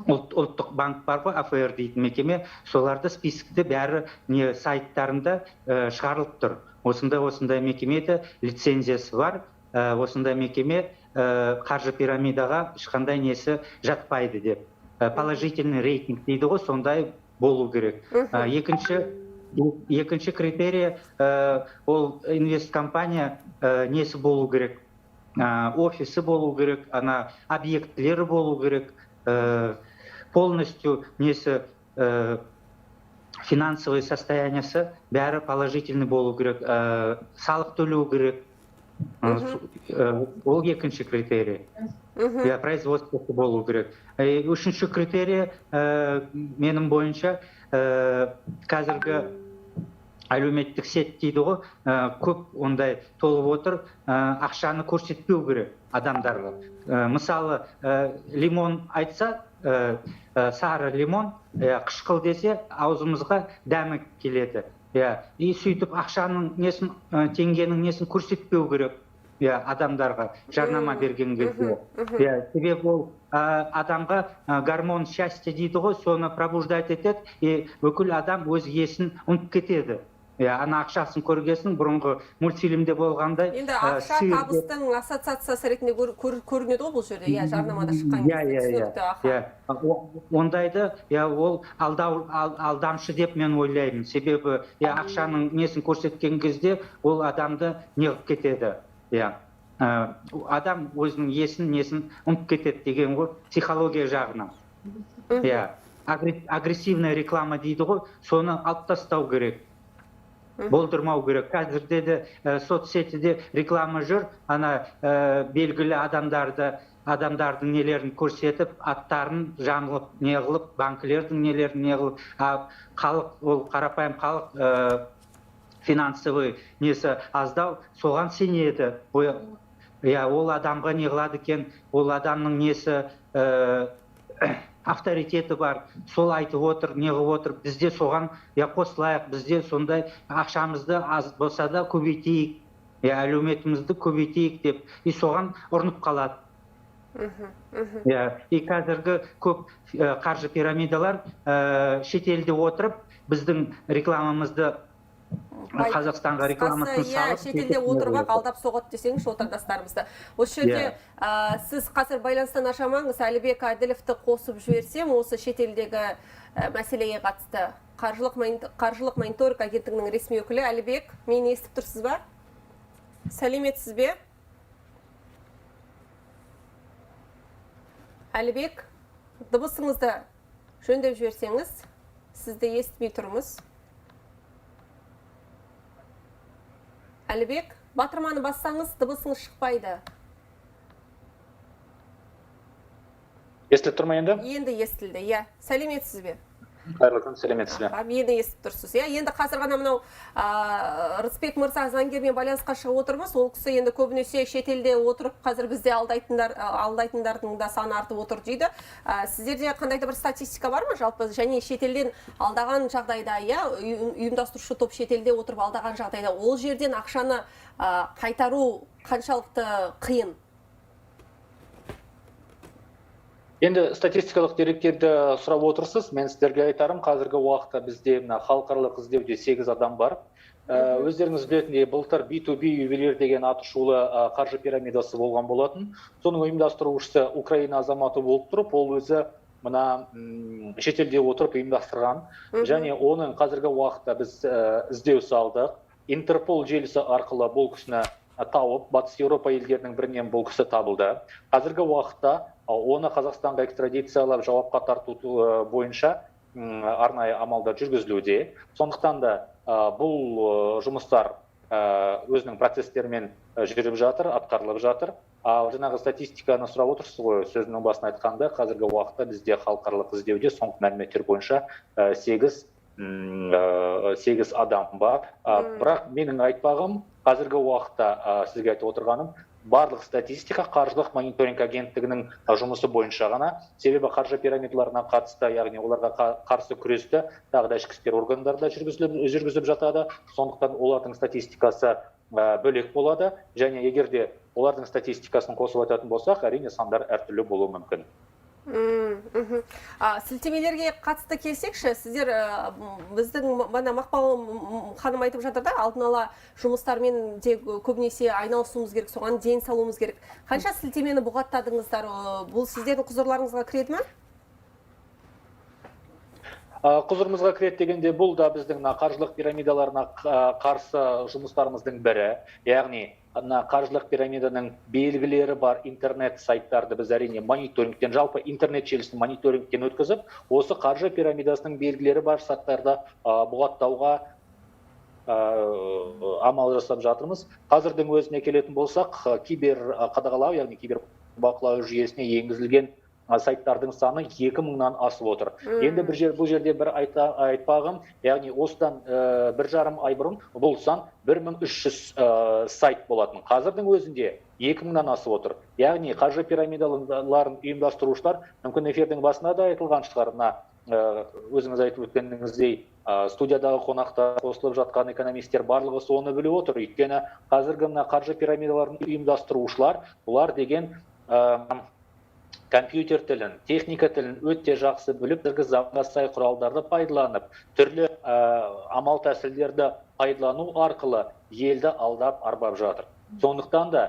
ұлттық банк бар ғой, АФР дейтін мекеме, соларды списокте бәрі сайттарында шығарылып тұр. Осындай мекемеде лицензиясы бар, осындай мекеме қаржы пирамидаға ешқандай несі жатпайды деп. Положительный рейтинг дейді ғой, сондай болу керек. Екінші критерия, ол инвесткомпания несі болу керек, офисі болу керек, объектілері болу керек, полностью несі финансовый состояниясы бәрі положительный болу керек, салық төлеу керек. Ол екінші критерия. Производствосы болу керек. Үшінші критерия, менің бойынша, қазіргі әлеуметтік сет дейді ғой, көп ондай толып отыр, ақшаны көрсетпеу керек адамдарға. Мысалы, лимон айтса, сары лимон, қышқыл десе, аузымызға дәмі келеді. И сөйтіп ақшаның несін, теңгенің несін көрсетпеу керек адамдарға жарнама берген кезде. Себебі ол адамға гормон счастья дейді ғой, соны пробуждать етеді, и бүкіл адам өз иесін ұмытып кетеді. Ақшасын көргесін, бұрынғы мультфильмде болғандай.
Енді ақша табыстың ассоциациясы ретінде көрінеді ғой бұл жерде, жарнамада шыққан кезде.
Ондайды ол алдамшы деп мен ойлаймын. Себебі ақшаның несін көрсеткен кезде ол адамды неғып кетеді. Адам өзінің иесін, несін ұмытып кетеді деген ғой, психология жағынан. Агрессивная реклама дейді ғой, соны алып тастау керек. Болдырмау керек. Қазірде де соцсетіде реклама жүр, белгілі адамдардың нелерін көрсетіп, аттарын жаңылып, неғылып, банкілердің нелерін неғылып, халық, ол қарапайым халық финансовый несі аздау, соған сенеді. Ол адамға неғылады екен, ол адамның несі авторитеті бар, сол айтып отыр, неғып отыр, бізде соған қосылайық, бізде сондай ақшамызды аз болса да көбейтейік, әлеуметімізді көбейтейік деп, и соған ұрынып қалады. И қазіргі көп қаржы пирамидалар шетелде отырып, біздің рекламамызды Қазақстанға рекламасын салып,
шетелде отырып ақ алдап соғады десеңізші отандастарымызды. Осы жерде сіз қазір байланыстан ашамаңыз, Әлібек Әділовті қосып жіберсем, осы шетелдегі мәселеге қатысты қаржылық мониторинг агенттігінің ресми өкілі Әлібек, мені естіп тұрсыз ба? Сәлеметсіз бе? Әлібек, дыбысыңызды жөндеп жіберсеңіз, сізді естімей тұрмыз. Әлібек, батырманы бассаңыз, дыбысыңыз шықпайды.
Естіліп тұр ма енді?
Енді естілді, иә. Сәлеметсіз бе?
Қайырлы күн, сәлеметсіз бе?
Мені естіп тұрсыз, иә. Енді қазір ғана мынау Рысбек мырза заңгермен байланысқа шығып отырмыз. Ол кісі енді көбінесе шетелде отырып, қазір бізде алдайтындардың да саны артып отыр дейді. Сіздерде қандай да бір статистика бар ма жалпы? Және шетелден алдаған жағдайда, иә, ұйымдастырушы топ шетелде отырып алдаған жағдайда, ол жерден ақшаны қайтару қаншалықты қиын?
Енді статистикалық деректерді сұрап отырсыз, мен сіздерге айтарым, қазіргі уақытта бізде халықаралық іздеуде 8 адам бар. Өздеріңіз білетіндей, былтыр B2B ювелир деген атышулы қаржы пирамидасы болған болатын. Соның ұйымдастырушысы Украина азаматы болып тұрып, ол өзі мына шетелде отырып ұйымдастырған. Және оның қазіргі уақытта біз іздеу салдық. Интерпол желісі арқылы бұл кісіні тауып, Батыс Еуропа елдерінің бірінен бұл кісі табылды. Қазіргі уақытта оны Қазақстанға экстрадициялап жауапқа тарту бойынша арнайы амалдар жүргізілуде. Сондықтан да бұл жұмыстар өзінің процестермен жүріп жатыр, атқарылып жатыр. Жаңағы статистиканы сұрап отырсыз ғой, сөзінің басын айтқанда, қазіргі уақытта бізде халықаралық іздеуде соңғы мәліметтер бойынша 8 адам бар. Бірақ менің айтпағым, қазіргі уақытта сізге айтып отырғаным, барлық статистика қаржылық мониторинг агенттігінің жұмысы бойынша ғана, себебі қаржы пирамидаларына қатысты, яғни оларға қарсы күресті тағы да ішкі істер органдарында жүргізіп жатады. Сондықтан олардың статистикасы бөлек болады, және егер де олардың статистикасын қосып айтатын болсақ, әрине сандар әртүрлі болуы мүмкін.
Сілтемелерге қатысты келсекші, сіздер біздің Мақпал ханым айтып жатыр да, алдын ала жұмыстармен де көбінесе айналысуымыз керек, соған ден салуымыз керек. Қанша сілтемені бұғаттадыңыздар? Бұл сіздердің құзырларыңызға кіреді ме?
Құзырымызға кіреді дегенде, бұл да біздің қаржылық пирамидаларына қарсы жұмыстарымыздың бірі. Яғни, қаржылық пирамиданың белгілері бар интернет сайттарды біз әрине мониторингтен, жалпы интернет желісін мониторингтен өткізіп, осы қаржы пирамидасының белгілері бар сайттарды бұғаттауға амал жасап жатырмыз. Қазірдің өзіне келетін болсақ, кибер қадағалау, яғни кибер бақылау жүйесіне енгізілген сайттардың саны 2000-нан асып отыр. Енді бұл жерде бір айтпағым, яғни осыдан 1,5 ай бұрын бұл сан 1300 сайт болатын. Қазірдің өзінде 2000-нан асып отыр. Яғни қаржы пирамидаларын ұйымдастырушылар, мүмкін эфирдің басында да айтылған шығар, өзіңіз айтып өткеніңіздей, студиядағы қонақта қосылып жатқан экономистер барлығы соны біліп отыр. Өйткені қазіргі қаржы пирамидаларын ұйымдастырушылар, бұлар деген компьютер тілін, техника тілін өте жақсы біліп, заңға сай құралдарды пайдаланып, түрлі амал тәсілдерді пайдалану арқылы елді алдап арбап жатыр. Сондықтан да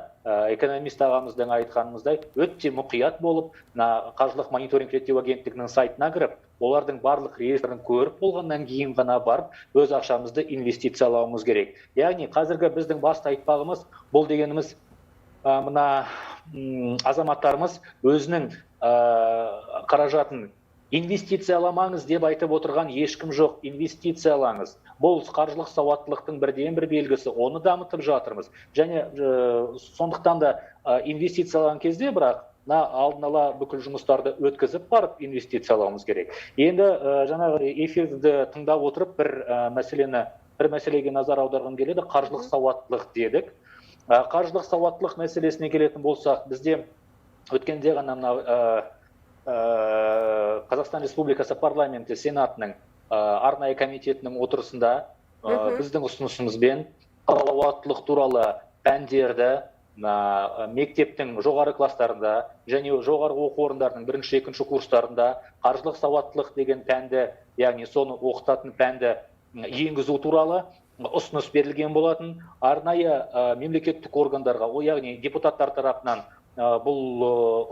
экономист ағамыздың айтқанымыздай өте мұқият болып, қаржылық мониторинг реттеу агенттігінің сайтына кіріп, олардың барлық реестрін көріп болғаннан кейін ғана барып, өз ақшамызды инвестициялауымыз керек. Яғни қазіргі біздің басты айтпағымыз, бұл дегеніміз мына азаматтарымыз өзінің қаражатын инвестицияламаңыз деп айтып отырған ешкім жоқ. Инвестициялаңыз. Бұл қаржылық сауаттылықтың бірден бір белгісі. Оны дамытып жатырмыз. Және сондықтан да инвестициялаған кезде, бірақ алдын ала бүкіл жұмыстарды өткізіп барып инвестициялауымыз керек. Енді жаңағы эфирді тыңдап отырып бір мәселеге назар аударғым келеді. Қаржылық сауаттылық дедік. Қаржылық сауаттылық мәселесіне келетін болсақ, бізде өткенде ғана Қазақстан Республикасы парламенті сенатының арнайы комитетінің отырысында біздің ұсынысымызбен сауаттылық туралы пәндерді мектептің жоғары кластарында және жоғары оқу орындарының 1-2 курстарында қаржылық сауаттылық деген пәнді, яғни соны оқытатын пәнді енгізу туралы ұсыныс берілген болатын. Арнайы мемлекеттік органдарға, яғни депутаттар тарапынан бұл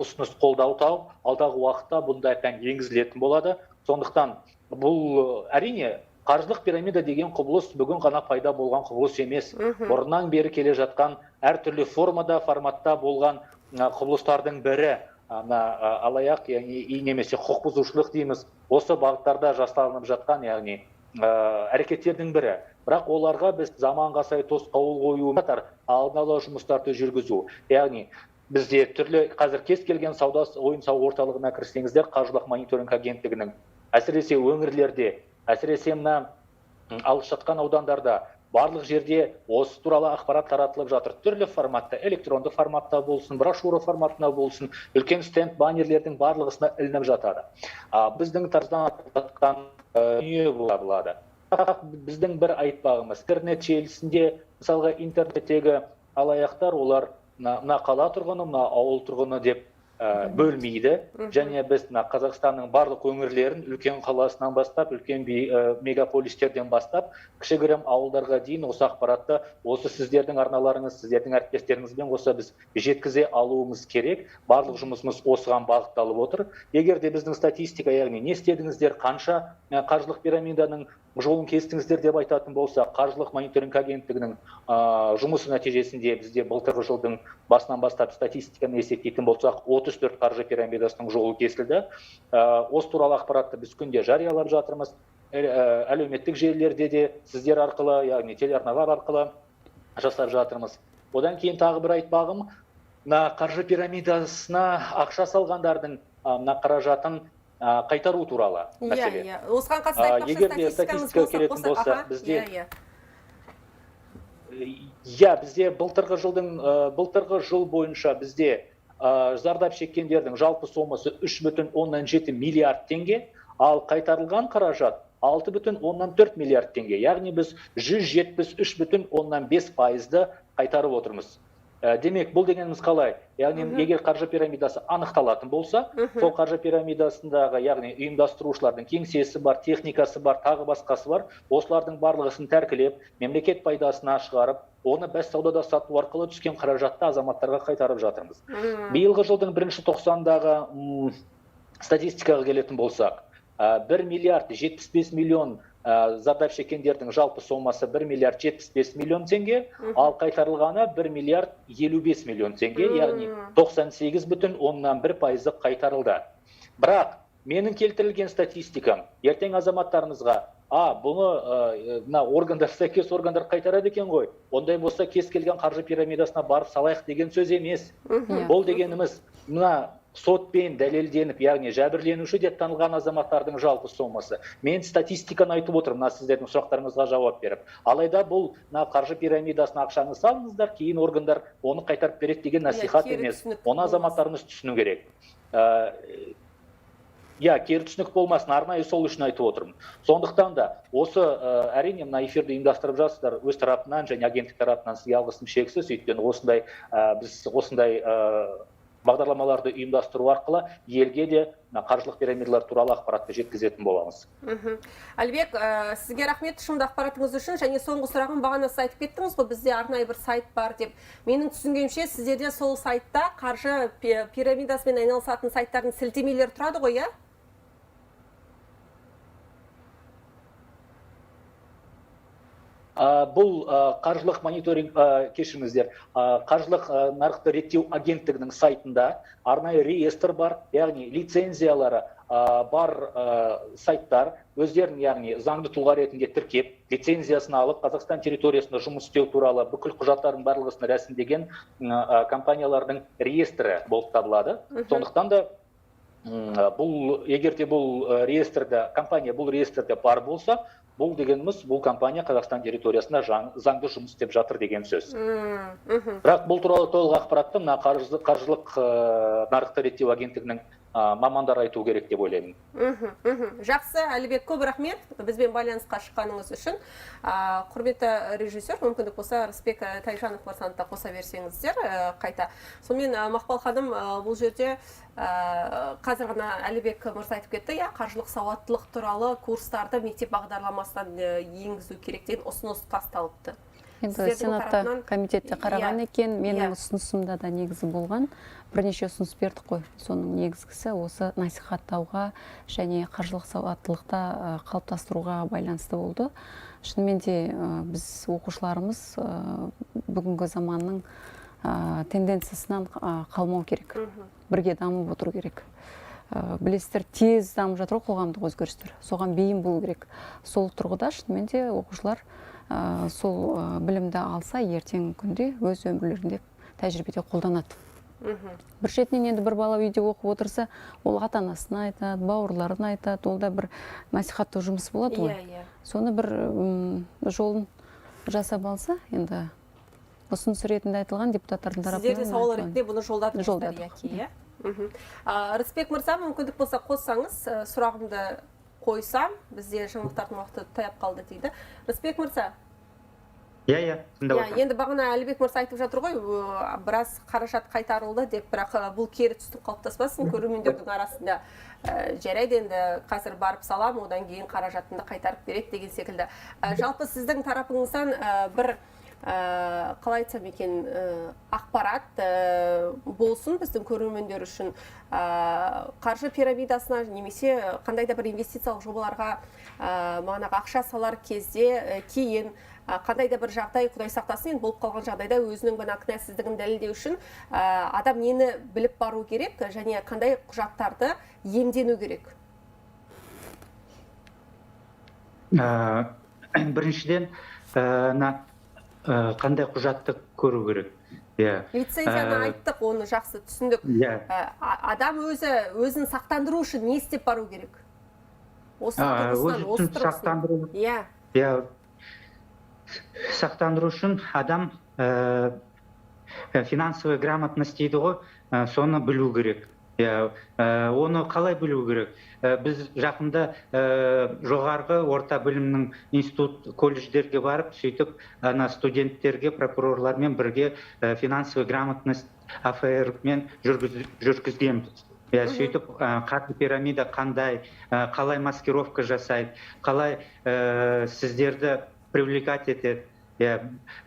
ұсыныс қолдау тауып, алдағы уақытта бұндай пән енгізілетін болады. Сондықтан бұл әрине қаржылық пирамида деген құбылыс бүгін ғана пайда болған құбылыс емес. Бұрыннан бері келе жатқан әртүрлі формада, форматта болған құбылыстардың бірі. Алаяқ, яғни немесе құқық бұзушылық дейміз. Осы бағыттарда жасалынып жатқан, яғни әрекеттердің бірі. Бірақ оларға біз заманға сай тосқауыл қою қатар алдын ала жұмыстарды жүргізу. Яғни бізде түрлі қазір кез келген сауда ойын-сауық орталығына кірсеңіздер, қаржылық мониторинг агенттігінің әсіресе өңірлерде, әсіресе мына алыс жатқан аудандарда барлық жерде осы туралы ақпарат таратылып жатыр. Түрлі форматта, электронды форматта болсын, брошюра форматында болсын, үлкен стенд баннерлердің барлығысына ілініп жатады. Біздің тарздан атқан дүние болады. Біздің бір айтпағымыз, интернет желісінде, мысалға интернеттегі алаяқтар, олар мына қала тұрғыны, мына ауыл тұрғыны деп бөлмейді. Және біз Қазақстанның барлық өңірлерін үлкен қаласынан бастап, үлкен мегаполистерден бастап, кішігірім ауылдарға дейін осы ақпаратты осы сіздердің арналарыңыз, сіздердің әріптестеріңізбен қоса біз жеткізе алуымыз керек. Барлық жұмысымыз осыған бағытталып отыр. Егер де біздің статистика, яғни не істедіңіздер, қанша қаржылық пирамиданың жолын кестіңіздер деп айтатын болса, қаржылық мониторинг агенттігінің жұмысы нәтижесінде бізде былтырғы жылдың басынан бастап статистиканы есептейтін болсақ, 34 қаржы пирамидасының жолы кесілді. Осы туралы ақпаратты біз күнде жариялап жатырмыз. Әлеуметтік желілерде де сіздер арқылы, яғни телеарналар арқылы жасап жатырмыз. Одан кейін тағы бір айтпағым, қаржы пирамидасына ақша салғандардың қаражатын қайтару туралы мәселе.
Осыған қатысты
егер статистика келетін болса, бізде былтырғы жыл бойынша бізде зардап шеккендердің жалпы сомасы 3,7 миллиард теңге, ал қайтарылған қаражат 6,4 миллиард теңге. Яғни біз 173,5%-ды қайтарып отырмыз. Демек, бұл дегеніміз қалай? Яғни, егер қаржы пирамидасы анықталатын болса, сол қаржы пирамидасындағы, яғни ұйымдастырушылардың кеңсесі бар, техникасы бар, тағы басқасы бар, осылардың барлығысын тәркілеп, мемлекет пайдасына шығарып, оны бәссаудада сату арқылы түскен қаражатты азаматтарға қайтарып жатырмыз. Биылғы жылдың 1-тоқсандағы статистикаға келетін болсақ, 1 миллиард 75 миллион зардап шеккендердің жалпы сомасы 1 миллиард 75 миллион теңге, ал қайтарылғаны 1 миллиард 55 миллион теңге, яғни 98,1% қайтарылды. Бірақ менің келтірілген статистикам, ертең азаматтарыңызға, бұны органдар, сәйкес органдар қайтарады екен ғой, ондай болса кез келген қаржы пирамидасына барып салайық деген сөз емес. Бұл дегеніміз, сотпен дәлелденіп, яғни жәбірленуші деп танылған азаматтардың жалпы сомасы. Мен статистиканы айтып отырмын, сіздердің сұрақтарыңызға жауап беріп. Алайда бұл қаржы пирамидасына ақшаны салыңыздар, кейін органдар оны қайтарып береді деген насихат емес. Оны азаматтарымыз түсіну керек. Кері түсінік болмасын, арнайы сол үшін айтып отырмын. Сондықтан да осы әрине мына эфирді ұйымдастырып жатсыздар, өз тарапынан және агенттік тарапынан сізге алғысым шексіз, өйткені біз осындай бағдарламаларды ұйымдастыру арқылы елге де қаржылық пирамидалар туралы ақпаратты жеткізетін боламыз.
Әлбек, сізге рахмет шынды ақпаратыңыз үшін, және соңғы сұрағым, бағана сіз айтып кеттіңіз ғой, бізде арнайы бір сайт бар деп. Менің түсінгенімше, сіздерде сол сайтта қаржы пирамидасымен айналысатын сайттардың сілтемелері тұрады ғой, иә?
Бұл қаржылық мониторинг, кешіріңіздер, қаржылық нарықты реттеу агенттігінің сайтында арнайы реестр бар, яғни лицензиялары бар сайттар, өздерін, яғни заңды тұлға ретінде тіркеп, лицензиясын алып, Қазақстан территориясында жұмыс істеу туралы бүкіл құжаттардың барлығысын рәсімдеген компаниялардың реестрі болып табылады. Сондықтан да егерде бұл реестрде, компания бұл реестрде бар болса, бұл дегеніміз, бұл компания Қазақстан территориясында заңды жұмыс істеп жатыр деген сөз. Бірақ бұл туралы толық ақпаратты қаржылық нарықты реттеу агенттігінің мамандар айту керек деп ойлаймын.
Жақсы, Әлібек, көп рахмет бізбен байланысқа шыққаныңыз үшін. Құрметті режиссер, мүмкіндік болса Рысбек Тайжанов мырзаны да қоса берсеңіздер қайта. Сонымен Мақпал ханым, бұл жерде қазір ғана Әлібек мырза айтып кетті, қаржылық сауаттылық туралы курстарды мектеп бағдарламасынан енгізу керек деген ұсыныс тасталыпты.
Енді Сенатта комитетте қараған екен, менің ұсынысымда да негізі болған. Бірнеше ұсыныс бердік қой. Соның негізгісі осы насихаттауға және қаржылық сауаттылықта қалыптастыруға байланысты болды. Шынымен де біз оқушыларымыз бүгінгі заманның тенденциясынан қалмау керек. Бірге дамып отыру керек. Білесіздер, тез дамып жатыр қоғамдық өзгерістер. Соған бейім болу керек. Сол тұрғыда шынымен де оқушылар сол білімді алса, ертең күнде өз өмірлерінде тәжірибеде қолданады. Бір шетінен енді бір бала үйде оқып отырса, ол ата-анасына айтады, бауырларын айтады, ол да бір насихаттау жұмыс болады ғой. Соны бір жолын жасап алса, енді ұсыныс ретінде айтылған депутаттардың тарапынан.
Сіздерде сауал ретінде бұны жолдадыңыздар яки. Рысбек мырза, мүмкіндік болса қоссаңыз, сұрағымды қойсам, бізде жаңалықтардың уақыты таяп қалды дейді. Рысбек мырза. Енді бағана Әлібек мырза айтып жатыр ғой, біраз қаражат қайтарылды деп, бірақ бұл кері түстік қалыптаспасын, көрермендердің арасында жарайды, енді қазір барып салам, одан кейін қаражатынды қайтарып береді деген секілді. Жалпы сіздің тарапыңыздан бір қалай айтсам екен, ақпарат болсын біздің көрермендер үшін, қаржы пирамидасына немесе қандай да бір инвестициялық жобаларға мағынағы ақша салар кезде кейін қандай да бір жағдай, құдай сақтасын, болып қалған жағдайда өзінің кінәсіздігін дәлелдеу үшін адам нені біліп бару керек және қандай құжаттарды иемдену керек?
Біріншіден, қандай құжатты көру керек.
Лицензияны айттық, оны жақсы түсіндік. Адам өзін сақтандыру үшін не істеп бару керек?
Өзін сақтандыру үшін адам финансовый грамотность дейді ғой, соны білу керек. Оны қалай білу керек? Біз жақында жоғарғы орта білімнің институт колледждерге барып, сөйтіп студенттерге, прокурорлармен бірге финансовый грамотность АФР-мен жүргізгенбіз. Сөйтіп қаржы пирамида қандай, қалай маскировка жасайды, қалай сіздерді привлекать етеді.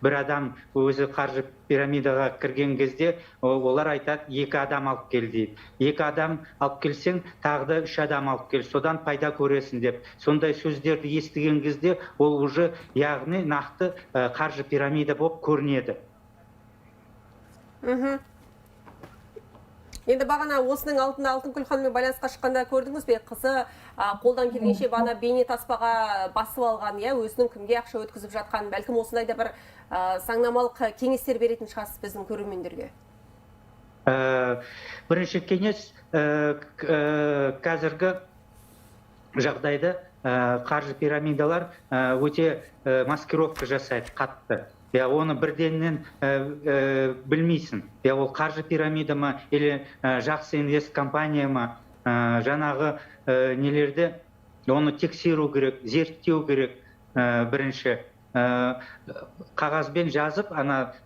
Бір адам өзі қаржы пирамидаға кірген кезде олар айтады, 2 адам алып кел дейді. 2 адам алып келсең, тағы да 3 адам алып кел, содан пайда көресің деп. Сондай сөздерді естіген кезде ол уже яғни нақты қаржы пирамида болып көрінеді.
Енді бағана осының алдында Алтынкүл ханыммен байланысқа шыққанда көрдіңіз бе, қызы қолдан келгенше бана бейне таспаға басып алған, өзінің кімге ақша өткізіп жатқан, бәлкім осындай да бір заңнамалық кеңестер беретін шығарсыз біздің көрермендерге?
Бірінші кеңес, қазіргі жағдайда қаржы пирамидалар өте маскировка жасайды, қатты. Оны бірденнен білмейсің. Ол қаржы пирамида ма, или жақсы инвест компания ма, жаңағы нелерді оны тексеру керек, зерттеу керек. Бірінші қағазбен жазып,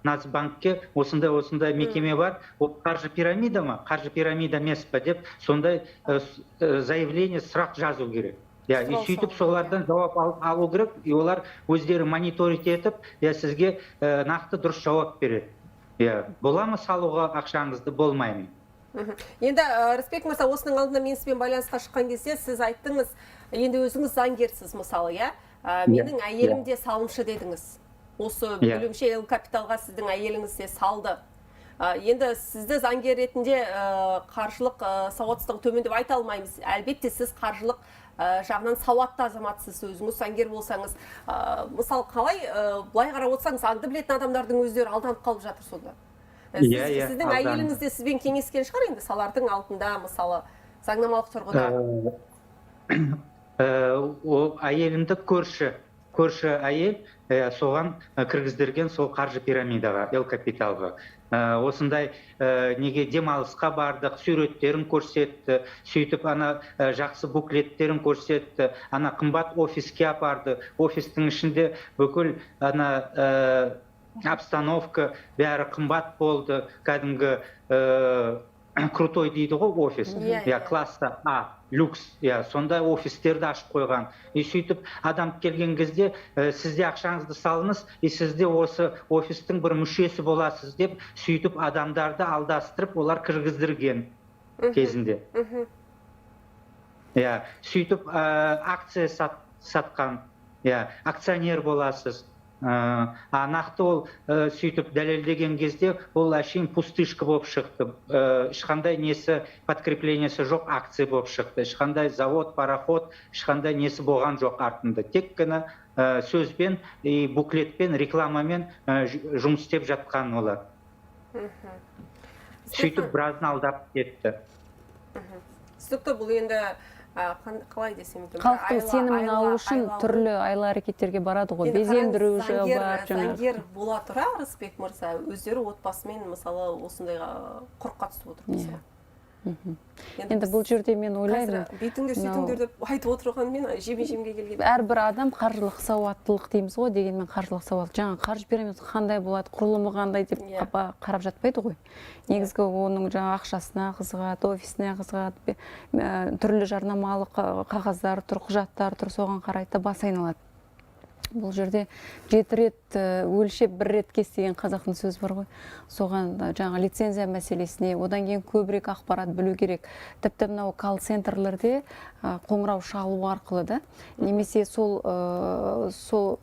Нацбанкке осындай мекеме бар, ол қаржы пирамида ма, қаржы пирамида емес па деп, сондай заявление, сұрақ жазу керек. И сөйтіп солардан жауап алу керек, и олар өздері мониторить етіп, сізге нақты дұрыс жауап береді. Бола ма салуға ақшаңызды, болмаймын.
Енді Рысбек мырза, осының алдында мен сізбен байланысқа шыққан кезде сіз айттыңыз, енді өзіңіз заңгерсіз мысалы, менің әйелім де салымшы дедіңіз. Осы білімше ел капиталға сіздің әйеліңіз де салды. Енді сізді заңгер ретінде қаржылық сауатсыздығы төмен деп айта алмаймыз. Әлбетте сіз қаржылық жағынан сауатты азаматсыз, өзіңіз заңгер болсаңыз, мысалы қалай былай қарап отырсаңыз, заңды білетін адамдардың өздері алданып қалып жатыр сонда. Сіздің әйеліңіз де сізбен кеңескен шығар енді салардың алдында, мысалы заңнамалық тұрғыда?
Әйелімді көрші, көрші әйел соған кіргіздірген сол қаржы пирамидаға, эл капиталға. Осындай неге демалысқа бардық, суреттерін көрсетті, сөйтіп ана жақсы буклеттерін көрсетті, ана қымбат офиске апарды, офистің ішінде бүкіл ана обстановка бәрі қымбат болды, кәдімгі крутой дейді ғой офис, класса А, люкс, сондай офистерді ашып қойған. Сөйтіп адам келген кезде сізде ақшаңызды салыңыз, сізде осы офистің бір мүшесі боласыз деп, сөйтіп адамдарды алдастырып, олар кіргіздірген кезінде. Сөйтіп акция сатқан, акционер боласыз. Нақты ол сөйтіп дәлелдеген кезде ол әшейін пустышка болып шықты. Ешқандай несі подкреплениясы жоқ акция болып шықты. Ешқандай завод, пароход, ешқандай несі болған жоқ артында. Тек қана сөзбен, буклетпен, рекламамен жұмыс істеп жатқан олар. Сөйтіп біразын алдап кетті.
Түсінікті, бұл енді қалай десем екен,
халықтың сенімін алу үшін түрлі айла әрекеттерге барады ғой, безендіру бар.
Заңгер бола тұра Рысбек мырза өздері отбасымен мысалы осындайға құрыққа түсіп отыр.
Енді бұл жерде мен ойлаймын,
бетіңдер сөйтіңдер деп айтып отырғанмен жеме-жемге келген.
Әрбір адам қаржылық сауаттылық дейміз ғой, дегенмен қаржылық сауаттылық. Жаңа қаржы пирамидасы қандай болады, құрылымы қандай деп қарап жатпайды ғой. Негізгі оның жаңа ақшасына қызығады, офисіне қызығады, түрлі жарнамалық қағаздар тұр, құжаттар тұр, соған қарайды, бас айналады. Бұл жерде 7 рет өлшеп 1 рет кес деген қазақтың сөз бар ғой. Соған жаңа лицензия мәселесіне, одан кейін көбірек ақпарат білу керек. Тіпті мынау колл-центрлерде қоңырау шалу арқылы да, немесе сол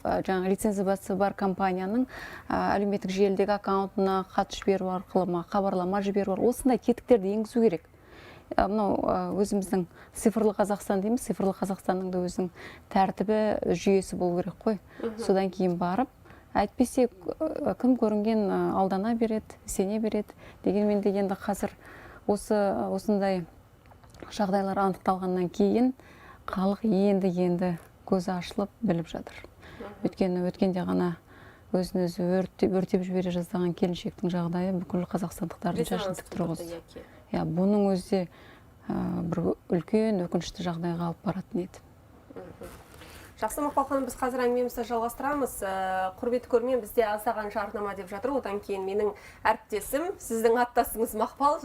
жаңа лицензиясы бар компанияның әлеуметтік желідегі аккаунтына хат жіберу арқылы, хабарлама жіберу арқылы, осындай тетіктерді енгізу керек. Мынау өзіміздің цифрлы Қазақстан дейміз, цифрлы Қазақстанның да өзінің тәртібі, жүйесі болу керек қой. Содан кейін барып, әйтпесе кім көрінген алдана береді, сене береді. Дегенмен де енді қазір осындай жағдайлар анықталғаннан кейін халық енді көзі ашылып біліп жатыр. Өткенде ғана өзін-өзі өртеп жібере жаздаған келіншектің жағдайы бүкіл қазақстандықтардың шашын тік тұрғызды. Бұның өзі бір үлкен өкінішті жағдайға алып баратын еді.
Жақсы, Мақпал ханым, біз қазір әңгімемізді жалғастырамыз. Құрметті көрермен, бізде аздаған жарнама деп жатыр. Одан кейін менің әріптесім, сіздің аттасыңыз Мақпал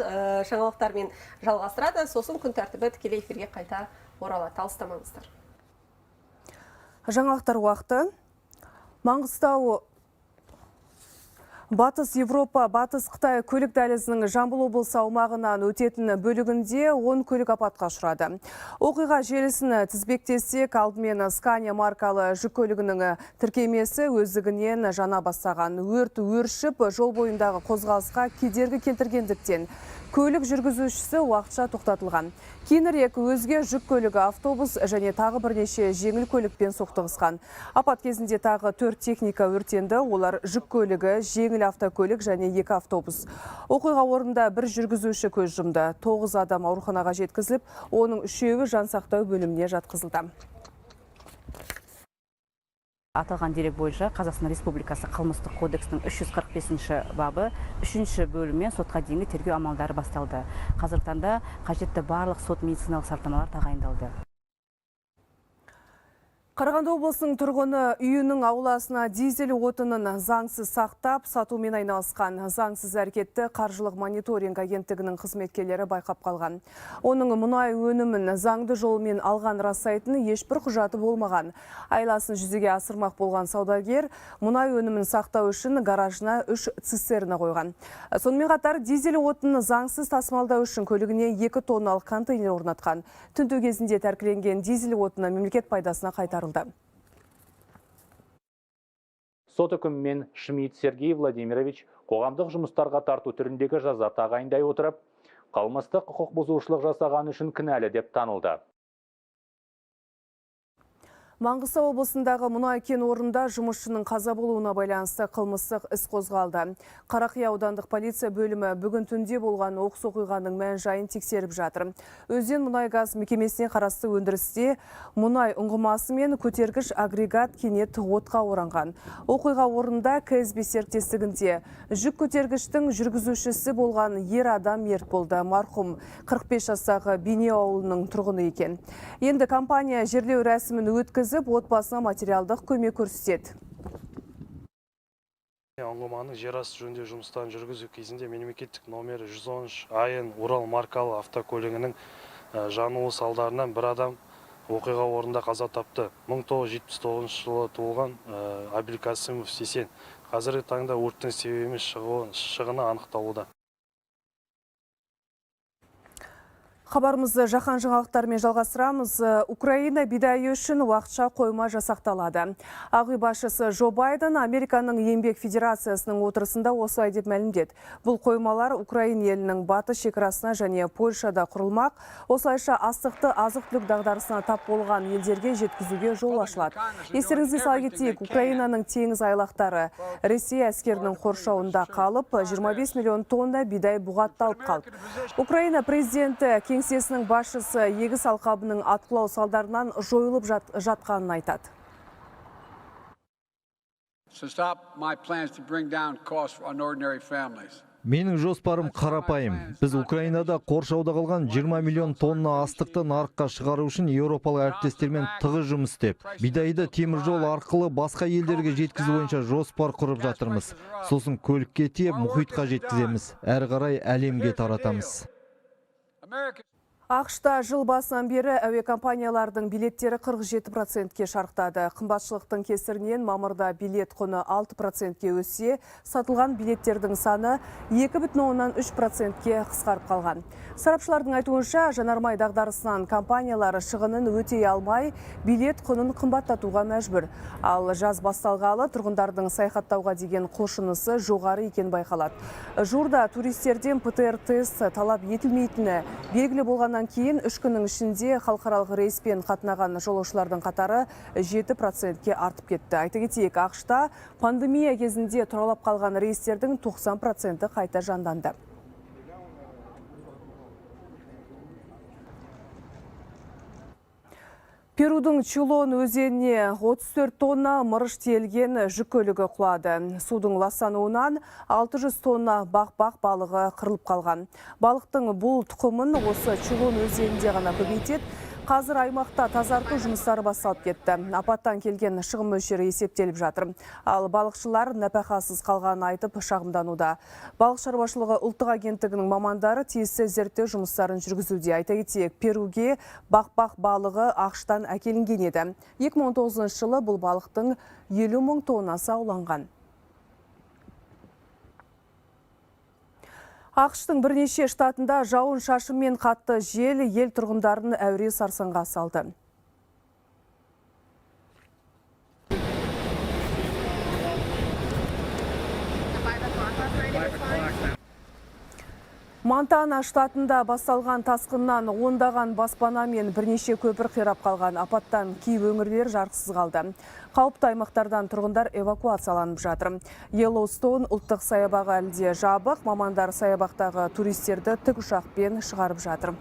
жаңалықтармен жалғастырады. Сосын күн тәртібі тікелей эфирге қайта оралады. Алыстамаңыздар.
Жаңалықтар уақыты. Маңғыстау Батыс Европа, Батыс Қытай көлік дәлізінің Жамбыл облысы аумағынан өтетін бөлігінде 10 көлік апатқа ұшырады. Оқиға желісін тізбектесек, алдымен Скания маркалы жүк көлігінің тіркемесі өздігінен жана бастаған. Өрт өршіп, жол бойындағы қозғалысқа кедергі келтіргендіктен көлік жүргізушісі уақытша тоқтатылған. Кейінірек өзге жүк көлігі, автобус және тағы бірнеше жеңіл көлікпен соқтығысқан. Апат кезінде тағы 4 техника өртенді. Олар жүк көлігі, жеңіл автокөлік және 2 автобус. Оқиға орнында бір жүргізуші көз жұмды. 9 адам ауруханаға жеткізіліп, оның 3-еуі жансақтау бөліміне жатқызылды.
Аталған дерек бойынша Қазақстан Республикасы қылмыстық кодексінің 345-ші бабы 3-ші бөліммен сотқа дейінгі тергеу амалдары басталды. Қазіргі таңда қажетті барлық сот медициналық сараптамалар тағайындалды.
Қарағанды облысының тұрғыны үйінің ауласына дизель отынын заңсыз сақтап, сатумен айналысқан. Заңсыз әрекетті қаржылық мониторинг агенттігінің қызметкерлері байқап қалған. Оның мұнай өнімін заңды жолмен алған растайтын ешбір құжаты болмаған. Айласын жүзеге асырмақ болған саудагер мұнай өнімін сақтау үшін гаражына 3 цистерна қойған. Сонымен қатар дизель отынын заңсыз тасымалдау үшін көлігіне 2 тонналық контейнер орнатқан. Тінту кезінде тәркіленген дизель отыны мемлекет пайдасына қайтарылды.
Сот үкімімен Шмидт Сергей Владимирович қоғамдық жұмыстарға тарту түріндегі жаза тағайындай отырып, қылмыстық құқық бұзушылық жасаған үшін кінәлі деп танылды.
Маңғыстау облысындағы мұнай кен орнында жұмысшының қаза болуына байланысты қылмыстық іс қозғалды. Қарақия аудандық полиция бөлімі бүгін түнде болған оқыс оқиғаның мән-жайын тексеріп жатыр. Өзен мұнай газ мекемесіне қарасты өндірісте мұнай ұңғымасы мен көтергіш агрегат кенет отқа оранған. Оқиға орнында КСБ серіктестігінде жүк көтергіштің жүргізушісі болған ер адам мерт болды. Марқұм 45 жастағы Бейнеу ауылының тұрғыны екен. Енді компания жерлеу рәсімін өткізіп, отбасына материалдық көмек көрсетеді.
Ұңғыманың жерасты жөндеу жұмыстарын жүргізу кезінде мемлекеттік номері 113 АН Урал маркалы автокөлігінің жануы салдарынан бір адам оқиға орнында қаза тапты. 1979 жылы туылған Абилкасымов Сесен. Қазіргі таңда өрттің себебі шығыны анықталуда.
Хабарымызды жаһан жаңалықтарымен жалғастырамыз. Украина бидайы үшін уақытша қойма жасақталады. Ақ үй басшысы Джо Байден Американың еңбек федерациясының отырысында осылай деп мәлімдеді. Бұл қоймалар Украина елінің батыс шекарасына және Польшада құрылмақ. Осылайша астықты азық-түлік дағдарысына тап болған елдерге жеткізуге жол ашылады. Естеріңізге сала кетейік, Украинаның теңіз айлақтары Ресей әскерінің қоршауында қалып, 25 миллион тонна бидай бұғатталып қалды. Украина президенті кеңсесінің басшысы егіс алқабының атқылау салдарынан жойылып жатқанын айтады.
Менің жоспарым қарапайым. Біз Украинада қоршауда қалған 20 миллион тонна астықты нарыққа шығару үшін еуропалық әріптестермен тығыз жұмыс істеп, бидайды теміржол арқылы басқа елдерге жеткізу бойынша жоспар құрып жатырмыз. Сосын көлікке тиеп, мұхитқа жеткіземіз. Әрі қарай әлемге таратамыз.
Ақшта жыл басынан бері әуе компаниялардың билеттері 47%-ке шарықтады. Қымбатшылықтың кесірінен мамырда билет құны 6%-ке өссе, сатылған билеттердің саны 2,3%-ке қысқарып қалған. Сарапшылардың айтуынша, жанармай дағдарысынан компаниялары шығынын өтей алмай, билет құнын қымбаттатуға мәжбүр. Ал жаз басталғалы тұрғындардың саяхаттауға деген құлшынысы жоғары екен байқалады. Жуырда туристерден ПЦР-тест талап етілмейтіні белгілі болғаннан кейін 3 күннің ішінде халықаралық рейспен қатынаған жолаушылардың қатары 7%-ке артып кетті. Айта кетейік, ақшта пандемия кезінде тұралап қалған рейстердің 90%-і қайта жанданды. Перудың Чулон өзеніне 34 тонна мырыш тиелген жүк көлігі құлады. Судың ластануынан 600 тонна бақ-бақ балығы қырылып қалған. Балықтың бұл тұқымын осы Чулон өзенінде ғана көбейтеді. Қазір аймақта тазарту жұмыстары басталып кетті. Апаттан келген шығын мөлшері есептеліп жатыр. Ал балықшылар нәпақасыз қалғанын айтып шағымдануда. Балық шаруашылығы ұлттық агенттігінің мамандары тиісті зерттеу жұмыстарын жүргізуде. Айта кетейік, Перуге бақ-бақ балығы ақштан әкелінген еді. 2019 жылы бұл балықтың 50 мың тоннасы ауланған. Ақштың бірнеше штатында жауын шашын мен қатты жел ел тұрғындарын әуре сарсаңға салды. Монтана штатында басталған тасқыннан ондаған баспана мен бірнеше көпір қирап қалған. Апаттан кей өңірлер жарықсыз қалды. Қауіпті аймақтардан тұрғындар эвакуацияланып жатыр. Йеллоустоун ұлттық саябағы әлде жабық, мамандар саябақтағы туристерді тікұшақпен шығарып жатыр.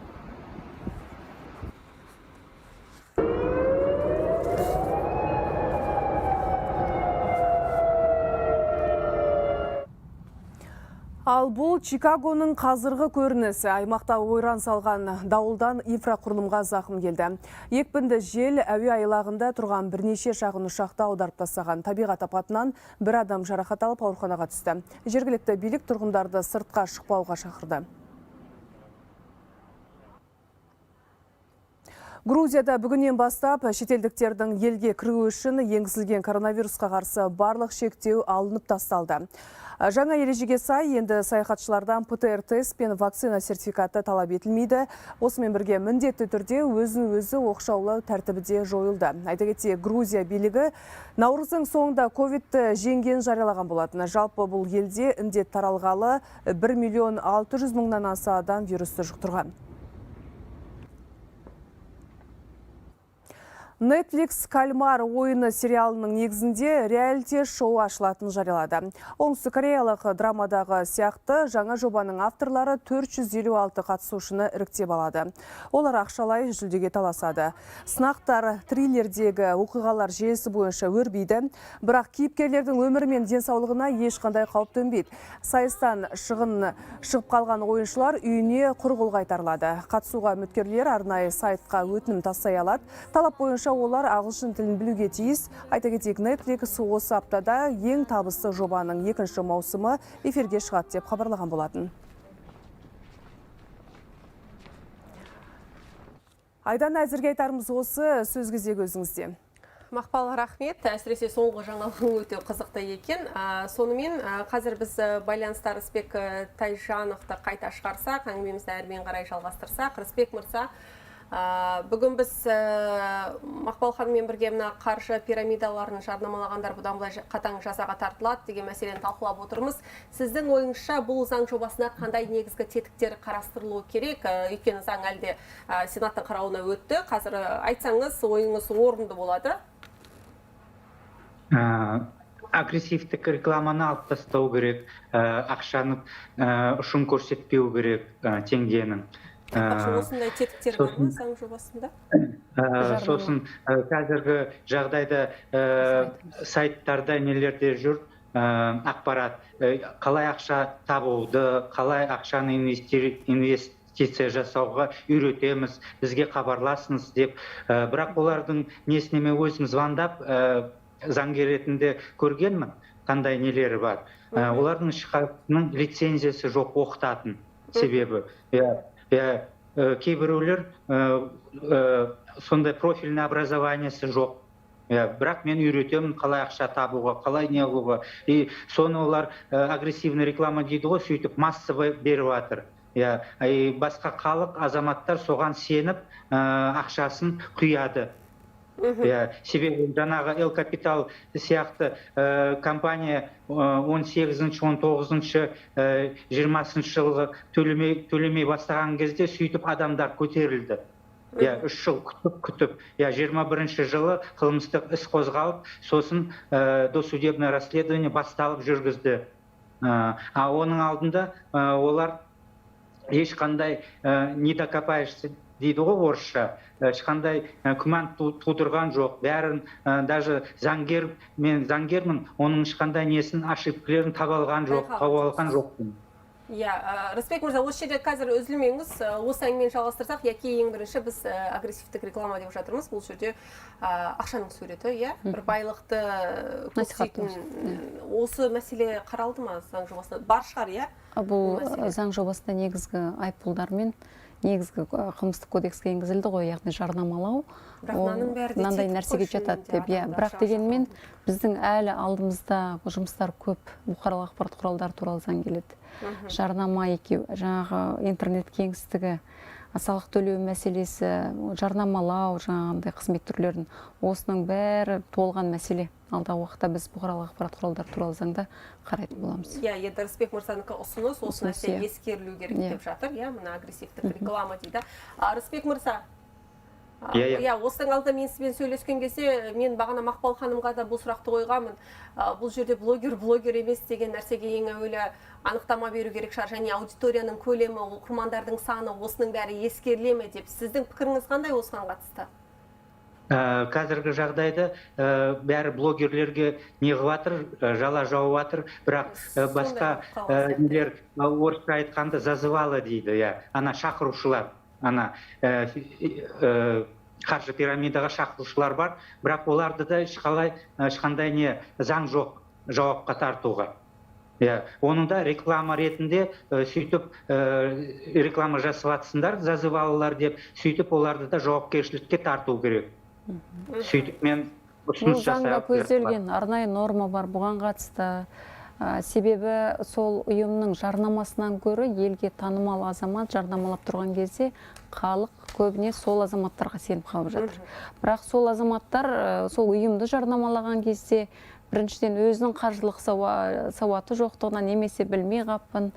Ал бұл Чикагоның қазіргі көрінісі. Аймақта ойран салған дауылдан инфрақұрылымға зақым келді. Екпінді жел әуе айлағында тұрған бірнеше шағын ұшақты аударып тастаған. Табиғат апатынан бір адам жарақат алып ауруханаға түсті. Жергілікті билік тұрғындарды сыртқа шықпауға шақырды. Грузияда бүгіннен бастап шетелдіктердің елге кіруі үшін енгізілген коронавирусқа қарсы барлық шектеу алынып тасталды. Жаңа ережеге сай, енді саяхатшылардан ПЦР-тест пен вакцина сертификаты талап етілмейді. Осымен бірге міндетті түрде өзін-өзі оқшаулау тәртібі де жойылды. Айта кетейік, Грузия билігі наурыздың соңында ковидті жеңген жариялаған болатын. Жалпы бұл елде індет таралғалы 1 миллион 600 мыңнан аса адам вирусты жұқтырған. Netflix «Кальмар» ойыны сериалының негізінде реалити-шоу ашылатынын жариялады. Оңтүстік кореялық драмадағы сияқты жаңа жобаның авторлары 456 қатысушыны іріктеп алады. Олар ақшалай жүлдеге таласады. Сынақтар триллердегі оқиғалар желісі бойынша өрбейді, бірақ кейіпкерлердің өмірі мен денсаулығына ешқандай қауіп төнбейді. Сайыстан шығып қалған ойыншылар үйіне құр қайтарылады. Қатысуға үміткерлер арнайы сайтқа өтінім тастай алады. Талап бойынша олар ағылшын тілін білуге тиіс. Айта кетейік, Netflix осы аптада ең табысты жобаның екінші маусымы эфирге шығады деп хабарлаған болатын. Айдан әзірге айтарымыз осы, сөз кезегі өзіңізде.
Мақпал, рахмет. Әсіресе соңғы жаңалығың өте қызықты екен. Сонымен қазір біз байланыстар Рысбек Тайжановты қайта шығарсақ, әңгімемізді әрмен қарай жалғастырсақ. Рысбек мырза, бүгін біз Мақпал ханыммен бірге мына қаржы пирамидаларын жарнамалағандар бұдан былай қатаң жазаға тартылады деген мәселені талқылап отырмыз. Сіздің ойыңызша бұл заң жобасына қандай негізгі тетіктер қарастырылуы керек? Өйткені заң әлде Сенаттың қарауына өтті. Қазір айтсаңыз, ойыңыз орынды болады.
Агрессивтік рекламаны алып тастау керек, ақшаны ұшын көрсетпеу керек теңгенің.
Осындай тетіктер бар ма заң жобасында?
Сосын қазіргі жағдайда сайттарда нелерде жүр ақпарат, қалай ақша табуды, қалай ақшаны инвестиция жасауға үйретеміз, бізге хабарласыңыз деп. Бірақ олардың несіне мен өзім звондап заңгер ретінде көргенмін, қандай нелері бар. Олардың ешқайсысының лицензиясы жоқ оқытатын себебі. Кейбіреулер сондай профильный образованиясы жоқ. Бірақ мен үйретемін қалай ақша табуға, қалай не қылуға. И соны олар агрессивный реклама дейді ғой, сөйтіп массовый беріп жатыр. Басқа халық, азаматтар соған сеніп ақшасын құяды. Себебі жаңағы El Capital сияқты компания 18-19 20 жылғы төлемей бастаған кезде сөйтіп адамдар көтерілді. 3 жыл күтіп, 21 жылы қылмыстық іс қозғалып, сосын досудебное расследование басталып жүргізді. Оның алдында олар ешқандай не докопаешься дейді ғой орысша, ешқандай күмән тудырған жоқ. Бәрін, даже заңгермін, оның ешқандай несін, ошибкілерін таба алған жоқпын.
Рысбек мырза, осы жерде қазір үзілмеңіз, осы әңгімені жалғастырсақ, яки ең бірінші біз агрессивтік реклама деп жатырмыз. Бұл жерде ақшаның суреті, бір байлықты көрсететін. Осы мәселе қаралды ма заң жобасында? Бар шығар,
Бұл заң жобасында негізгі айыппұлдармен негізгі қылмыстық кодекске енгізілді ғой, яғни жарнамалау. Мынандай нәрсеге жатады деп. Бірақ дегенмен біздің әлі алдымызда жұмыстар көп, бұқаралық ақпарат құралдары туралы заң келеді. Жарнама екеу, жаңағы интернет кеңістігі, салық төлеу мәселесі, жарнамалау, жаңағындай қызмет түрлерін, осының бәрі толған мәселе. Алдағы уақытта біз бұқаралық ақпарат құралдары туралы заңда қарайтын боламыз.
Енді Рысбек мырзанікі ұсыныс, осы нәрсе ескерілу керек деп жатыр. Мына агрессивтік реклама дейді. Рысбек мырза, осының алдында мен сізбен сөйлескен кезде, мен бағана Мақпал ханымға да бұл сұрақты қойғанмын. Бұл жерде блогер емес деген нәрсеге ең әуелі анықтама беру керек шығар, және аудиторияның көлемі, оқырмандардың саны, осының бәрі ескеріле ме деп. Сіздің пікіріңіз қандай осыған қатысты?
Қазіргі жағдайда бәрі блогерлерге неғып жатыр, жала жауып жатыр, бірақ басқа нелер орысша айтқанда зазывалы дейді, ана шақырушылар, ана қаржы пирамидаға шақырушылар бар, бірақ оларды да ешқандай не заң жоқ жауапқа тартуға. Оның да реклама ретінде сөйтіп реклама жасап жатсыңдар, зазывалылар деп, сөйтіп оларды да жауапкершілікке тарту керек. Сөйтіп мен ұсыныс жасап.
Бұл заңда көзделген арнайы норма бар бұған қатысты. Себебі сол ұйымның жарнамасынан көрі елге танымал азамат жарнамалап тұрған кезде халық көбіне сол азаматтарға сеніп қалып жатыр. Бірақ сол азаматтар сол ұйымды жарнамалаған кезде біріншіден өзінің қаржылық сауаты жоқтығынан немесе білмей қаппын,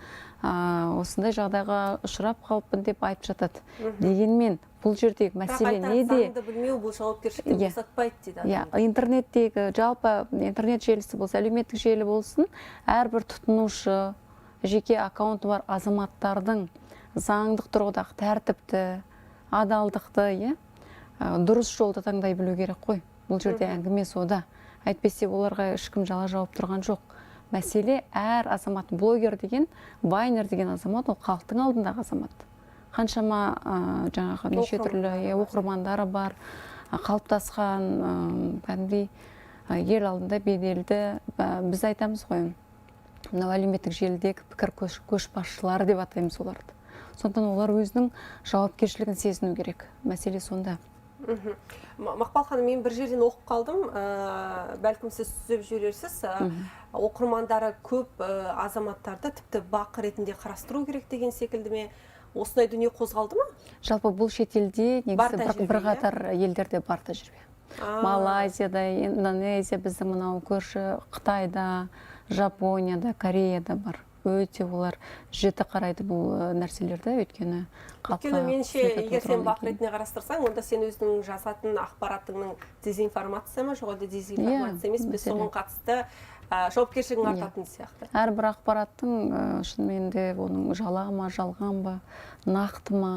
осындай жағдайға ұшырап қалыппын деп айтып жатады. Дегенмен бұл жердегі мәселе неде?
Заңды білмеу бұл жауапкершіліктен босатпайды дейді.
Интернеттегі, жалпы интернет желісі болса, әлеуметтік желі болсын, әрбір тұтынушы, жеке аккаунты бар азаматтардың заңдық тұрғыдағы тәртіпті, адалдықты, дұрыс жолды таңдай білу керек қой. Бұл жерде әңгіме сода. Әйтпесе оларға ешкім жала жауап тұрған жоқ. Мәселе әр азамат, блогер деген, вайнер деген азамат, ол халықтың алдындағы азамат. Қаншама жаңағы неше түрлі оқырмандары бар, қалыптасқан кәдімгідей ел алдында беделді. Біз айтамыз ғой, мынау әлеуметтік желідегі пікір көшбасшылары деп атаймыз оларды. Сондықтан олар өзінің жауапкершілігін сезіну керек. Мәселе сонда.
Мақпал ханым, мен бір жерден оқып қалдым, бәлкім сіз түзеп жіберерсіз, оқырмандары көп азаматтарды тіпті бақ ретінде қарастыру керек деген секілді ме? Осындай дүние қозғалды ма?
Жалпы бұл шетелде негізі бірқатар елдерде бар тәжірибе. Малайзияда, Индонезия, біздің мынау көрші Қытайда, Жапонияда, Кореяда бар. Өте олар жіті қарайды бұл нәрселерді, өйткені
менше, егер сен бақ ретіне қарастырсаң, онда сен өзінің жазатын ақпаратыңның дезинформация ма, жоқ әлде дезинформация емес, біз соған қатысты жауапкершілігің артатын сияқты.
Әрбір ақпараттың шынымен де оның жала ма, жалған ба, нақты ма,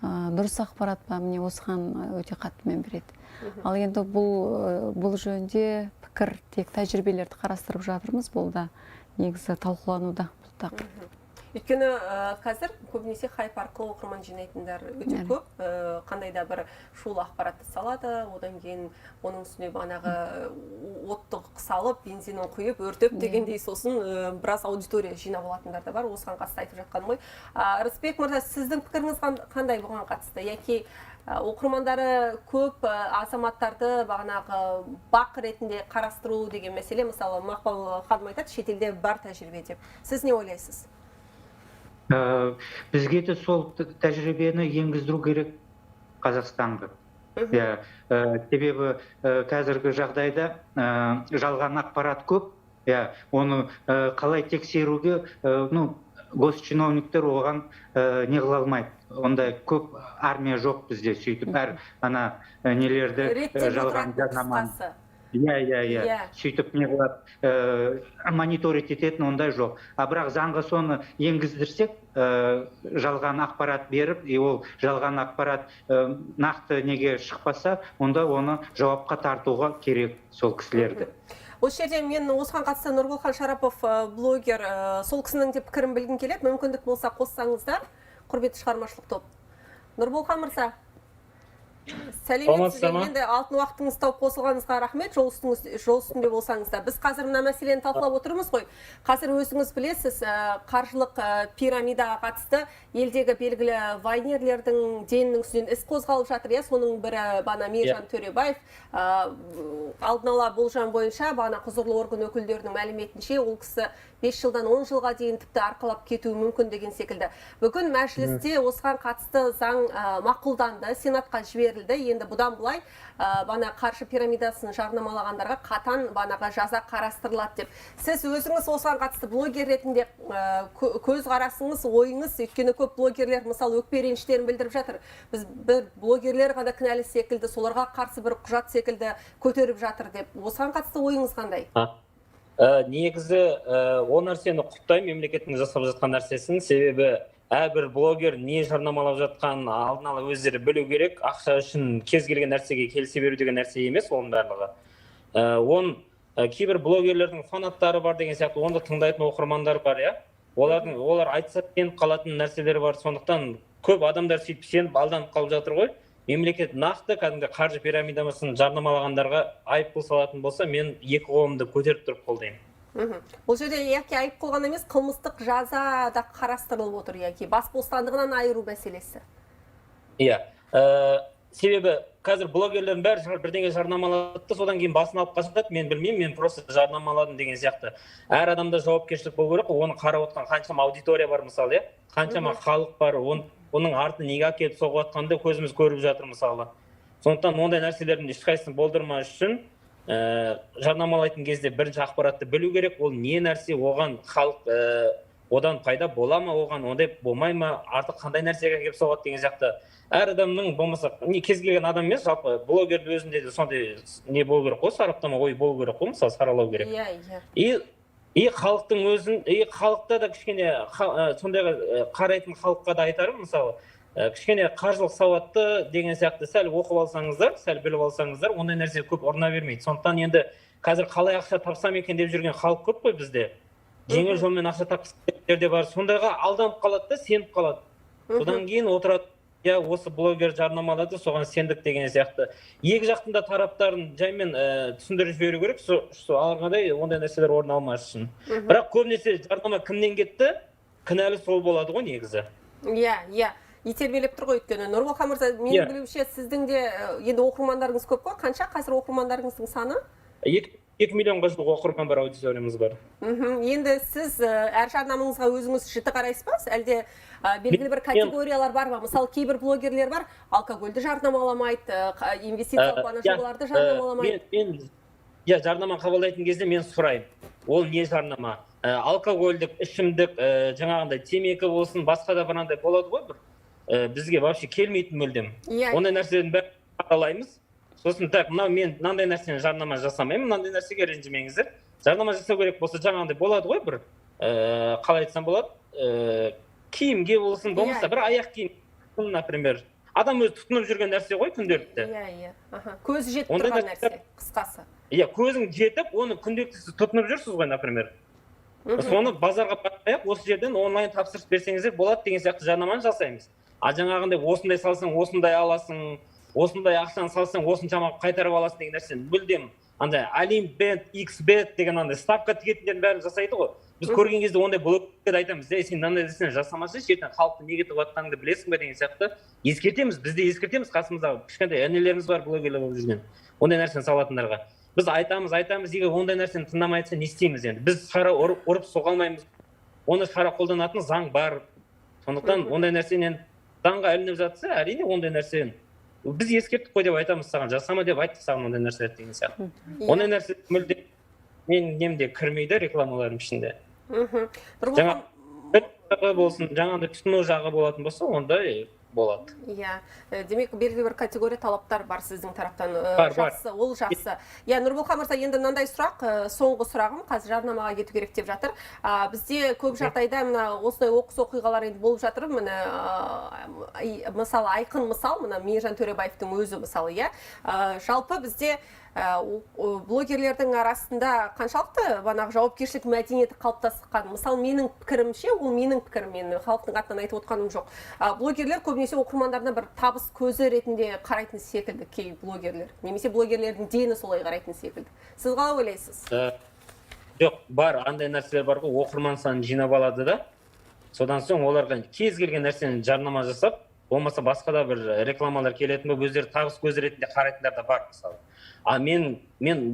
дұрыс ақпарат па, міне осыған өте қатты мән береді. Ал енді бұл жөнде пікір, тек тәжірибелерді қарастырып жатырмыз, бұл да негізі талқылануда бұл тақырып.
Өйткені қазір көбінесе хайп арқылы оқырман жинайтындар өте көп. Қандай да бір шулы ақпаратты салады, одан кейін оның үстіне бағанағы отты салып, бензинін құйып, өртеп дегендей сосын біраз аудитория жинап алатындар да бар. Осыған қатысты айтып жатқаным ғой. Рысбек мырза, сіздің пікіріңіз қандай бұған қатысты? Яки оқырмандары көп азаматтарды бағанағы бақ ретінде қарастыру деген мәселе, мысалы Мақпал ханым айтады, шетелде бар тәжірибе деп. Сіз не ойлайсыз?
Бізге де сол тәжірибені енгіздіру керек Қазақстанға. Себебі қазіргі жағдайда жалған ақпарат көп. Оны қалай тексеруге госчиновниктер оған не қыла алмайды. Ондай көп армия жоқ бізде, сөйтіп әр ана нелерді жалған жарнаманы. Сөйтіп не қылады, мониторить ететін ондай жоқ. Бірақ заңға соны енгіздірсек, жалған ақпарат беріп, ол жалған ақпарат нақты неге шықпаса, онда оны жауапқа тартуға керек сол кісілерді.
Осы жерде мен осыған қатысты Нұрболхан Шарапов блогер, сол кісінің де пікірін білгім келеді. Мүмкіндік болса қоссаңыздар, құрметті шығармашылық топ. Нұрболхан мырза, сәлеметсіз, енді алтын уақытыңыз тауып қосылғаныңызға рахмет, жол үстінде болсаңызда. Біз қазір мына мәселені талқылап отырмыз ғой. Қазір өзіңіз білесіз, қаржылық пирамидаға қатысты елдегі белгілі вайнерлердің денінің үстінен іс қозғалып жатыр. Соның бірі бана Мейіржан Төребаев, алдын ала болжам бойынша бана құзырлы орган өкілдерінің мәліметінше ол кісі 5 жылдан 10 жылға дейін тіпті арқалап кетуі мүмкін деген секілді. Бүгін мәжілісте осыған қатысты заң мақұлданды, сенатқа жіберілді. Енді бұдан былай бана қаржы пирамидасын жарнамалағандарға қатаң банаға жаза қарастырылады деп. Сіз өзіңіз осыған қатысты блогер ретінде көз қарасыңыз, ойыңыз, өйткені көп блогерлер мысалы өкпе реніштерін білдіріп жатыр. Біз бір блогерлер ғана кінәлі секілді, соларға қарсы бір құжат секілді көтеріп жатыр деп. Осыған қатысты ойыңыз қандай?
Негізі о нәрсені құптаймын, мемлекеттің жасап жатқан нәрсесін, себебі әрбір блогер не жарнамалап жатқанын алдын ала өздері білу керек. Ақша үшін кез келген нәрсеге келісе беру деген нәрсе емес оның барлығы. Кейбір блогерлердің фанаттары бар деген сияқты, онда тыңдайтын оқырмандар бар, олар айтса сеніп қалатын нәрселер бар. Сондықтан көп адамдар сөйтіп сеніп алданып қалып жатыр ғой. Мемлекет нақты кәдімгі қаржы пирамидасын жарнамалағандарға айыппұл салатын болса, мен екі қолымды көтеріп тұрып қолдаймын.
Бұл жерде яки айып қылған емес, қылмыстық жаза да қарастырылып отыр, яки бас бостандығынан айыру мәселесі.
Себебі қазір блогерлердің бәрі бірдеңе жарнамалады, содан кейін басын алып қашады, мен білмеймін, мен просто жарнамаладым деген сияқты. Әр адамда жауапкершілік болу керек, оны қарап отқан қаншама аудитория бар мысалы, қаншама халық бар, оның арты неге әкеліп соғып жатқанды көзіміз көріп жатыр мысалы. Сондықтан ондай нәрселердің ешқайсысын болдырмас үшін жарнамалайтын кезде бірінші ақпаратты білу керек, ол не нәрсе, оған халық одан пайда бола ма, оған ондай болмай ма, артық қандай нәрсеге келіп соғады деген сияқты. Әр адамның болмаса, кез келген адам емес, жалпы блогердің өзінде де сондай не болу керек қой, сараптама ой болу керек қой, мысалы саралау керек. И халықтың өзін, халықта да кішкене сондайға қарайтын халыққа да айтарым, мысалы, кішкене қаржылық сауатты деген сияқты сәл оқып алсаңыздар, сәл біліп алсаңыздар, ондай нәрсе көп ұрына бермейді. Сондықтан енді қазір қалай ақша тапсам екен деп жүрген халық көп қой бізде. Жеңіл жолмен ақша тапқысы де бар. Сондайға алданып қалады да, сеніп қалады. Содан кейін отырады, я осы блогер жарнамалады, соған сендік деген сияқты. Екі жақтың да тараптарын жаймен түсіндіріп жіберу керек, алғандай ондай нәрселер орын алмас үшін. Бірақ көбінесе жарнама кімнен кетті, кінәлі сол болады ғой негізі.
Иә. Итермелеп тұр ғой өйткені. Нұрболхан мырза, менің білуімше сіздің де енді оқырмандарыңыз көп қой. Қанша қазір оқырмандарыңыздың саны?
2 миллионға жуық оқырман бар, аудиториямыз бар.
Енді сіз әр жарнамаңызға өзіңіз жіті қарайсыз ба? Әлде белгілі бір категориялар бар ма? Мысалы, кейбір блогерлер бар, алкогольді жарнамаламайды, инвестициялық жобаларды жарнамаламайды.
Жарнама қабылдайтын кезде мен сұраймын. Ол не жарнама? Алкогольдік, ішімдік, жаңағындай темекі болсын, басқа да бірандай болады ғой бір. Бізге вообще келмейтін мүлдем. Ондай нәрселердің бәрін қаралаймыз. Сосын так, мен мынандай нәрсені жарнама жасамаймын, мынандай нәрсеге ренжімеңіздер. Жарнама жасау керек болса, жаңағындай болады ғой бір. Қалай айтсам болады? Киімге болсын, болмаса бір аяқ киім, например. Адам өзі тұтынып жүрген нәрсе ғой күнделікті.
Көзі жетіп тұрған нәрсе, қысқасы.
Көзің жетіп, оны күнделікті тұтынып жүрсіз ғой, например. Соны базарға бармай-ақ, осы жерден онлайн тапсырыс берсеңіздер болады деген сияқты жарнаманы жасаймыз. Жаңағындай осындай салсаң, осындай аласың, осындай ақшаны салсаң, осыншама қайтарып аласың деген нәрсені мүлдем андай Олимбет, Xbet деген андай ставка тігетіндердің бәрін жасайды ғой. Біз көрген кезде ондай блогерге айтамыз, сен мынандай нәрсені жасамашы, ертең халықтың неге тығып жатқаныңды білесің бе деген сияқты ескертеміз, біз де ескертеміз, қасымыздағы кішкентай інілеріміз бар блогерлер болып жүрген. Ондай нәрсені салатындарға. Біз айтамыз, егер ондай нәрсені тыңдамай айтса не істейміз енді? Біз шара ұрып соға алмаймыз. Оны шара қолданатын заң бар. Сондықтан ондай нәрсенен заңға ілініп жатса, әрине ондай нәрсені біз ескерттік қой деп айтамыз саған, жасама деп айттық саған ондай нәрсе деген сияқты. Ондай нәрсе мүлде мен немде кірмейді рекламаларым ішінде. Жаңа болсын, жаңағындай тұтыну жағы болатын болса, ондай болады.
Демек, белгілі бір категория талаптар бар сіздің тараптан. Жақсы, ол жақсы. Нұрболхан мырза, енді мынандай сұрақ, соңғы сұрағым, қазір жарнамаға кету керек деп жатыр. Бізде көп жағдайда осындай оқыс оқиғалар енді болып жатыр. Мысалы, айқын мысал, Мейіржан Төребаевтың өзі мысалы, жалпы бізде блогерлердің арасында қаншалықты жауапкершілік мәдениеті қалыптасқан. Мысалы, менің пікірімше, ол менің пікірім, мен халықтың атынан айтып отқаным жоқ. Блогерлер көбінесе оқырмандарына бір табыс көзі ретінде қарайтын секілді, кей блогерлер. Немесе блогерлердің дені солай қарайтын секілді. Сіз қалай ойлайсыз?
Жоқ, бар, андай нәрселер бар ғой, оқырман санын жинап алады да. Содан соң оларға кез келген нәрсені жарнама жасап, болмаса басқа да бір рекламалар келетін бе, өздері табыс көзі ретінде қарайтындар да бар, мысалы. Мен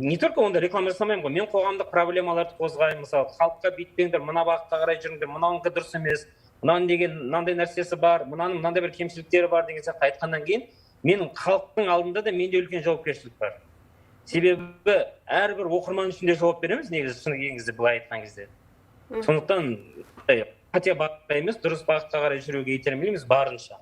не только онда реклама жасамаймын ғой, мен қоғамдық проблемаларды қозғаймын, мысалы, халыққа бүйтпеңдер, мына бағытқа қарай жүріңдер, мынауыңқы дұрыс емес, мынаның деген мынандай нәрсесі бар, мынаның мынандай бір кемшіліктері бар деген сияқты айтқаннан кейін, менің халықтың алдында да менде үлкен жауапкершілік бар. Себебі әрбір оқырман үшін де жауап береміз, негізі шыны келген кезде былай айтқан кезде. Сондықтан қате бағытқа емес, дұрыс бағытқа қарай жүруге итермелейміз барынша.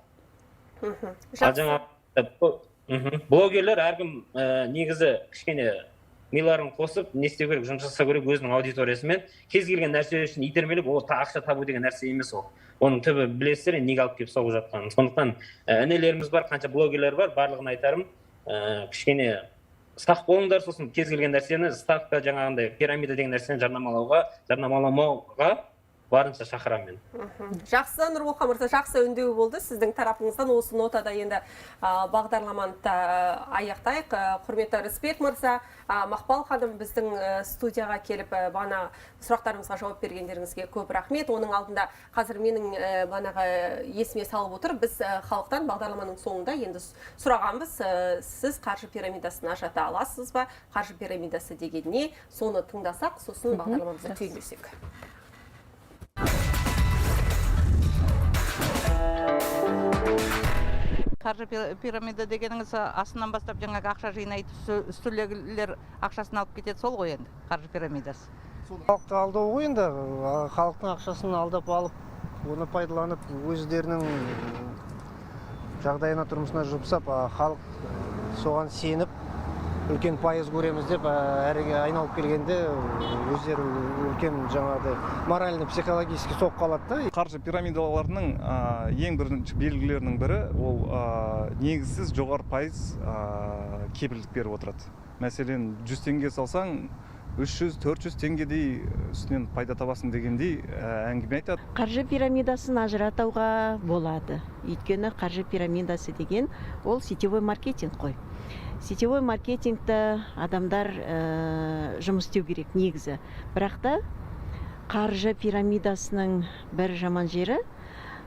Блогерлер әркім негізі кішкене миларын қосып, не істеу керек, жұмыс жасау керек өзінің аудиториясымен. Кез келген нәрсе үшін итермелеп, ол ақша табу деген нәрсе емес ол. Оның түбі білесіздер, неге алып келіп соғып жатқанын. Сондықтан інілеріміз бар, қанша блогерлер бар, барлығын айтарым, кішкене сақ болыңдар, сосын кез келген нәрсені ставка жаңағындай пирамида деген нәрсені жарнамаламауға барынша шақырамын мен.
Жақсы, Нұрболхан мырза, жақсы үндеу болды сіздің тарапыңыздан. Осы нотада енді бағдарламаны аяқтайық. Құрметті Рысбек мырза, Мақпал ханым біздің студияға келіп бана сұрақтарымызға жауап бергендеріңізге көп рахмет. Оның алдында қазір менің есіме салып отыр. Біз халықтан бағдарламаның соңында енді сұрағанбыз, сіз қаржы пирамидасын ажырата аласыз ба? Қаржы пирамидасы деген не? Соны тыңдасақ, сосын бағдарламамызды түйіндесек.
қаржы пирамида дегеніңіз астынан бастап жаңағы ақша жинайды, үстілегілер ақшасын алып кетеді, сол ғой енді қаржы пирамидасы.
Халықты алдау ғой енді, халықтың ақшасын алдап алып, оны пайдаланып, өздерінің жағдайына тұрмысына жұмсап, халық соған сеніп, үлкен пайыз көреміз деп әріге айналып келгенде өздері үлкен жаңағыдай моральный психологический соққы алады да.
Қаржы пирамидаларының ең бірінші белгілерінің бірі ол негізсіз жоғары пайыз кепілдік беріп отырады. Мәселен, 100 теңге салсаң 300-400 теңгедей үстінен пайда табасың дегендей әңгіме айтады.
Қаржы пирамидасын ажыратуға болады. Өйткені қаржы пирамидасы деген ол сетевой маркетинг қой. Сетевой маркетингті адамдар жұмыс істеу керек негізі. Бірақ та қаржы пирамидасының бір жаман жері,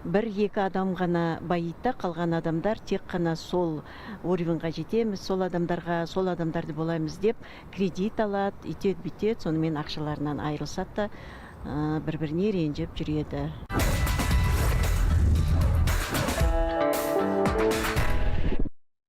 бір-екі адам ғана байиды, қалған адамдар тек қана сол уровеньға жетеміз, сол адамдарды боламыз деп кредит алады, үйтеді бүйтеді, сонымен ақшаларынан айырылсады да бір-біріне ренжіп жүреді.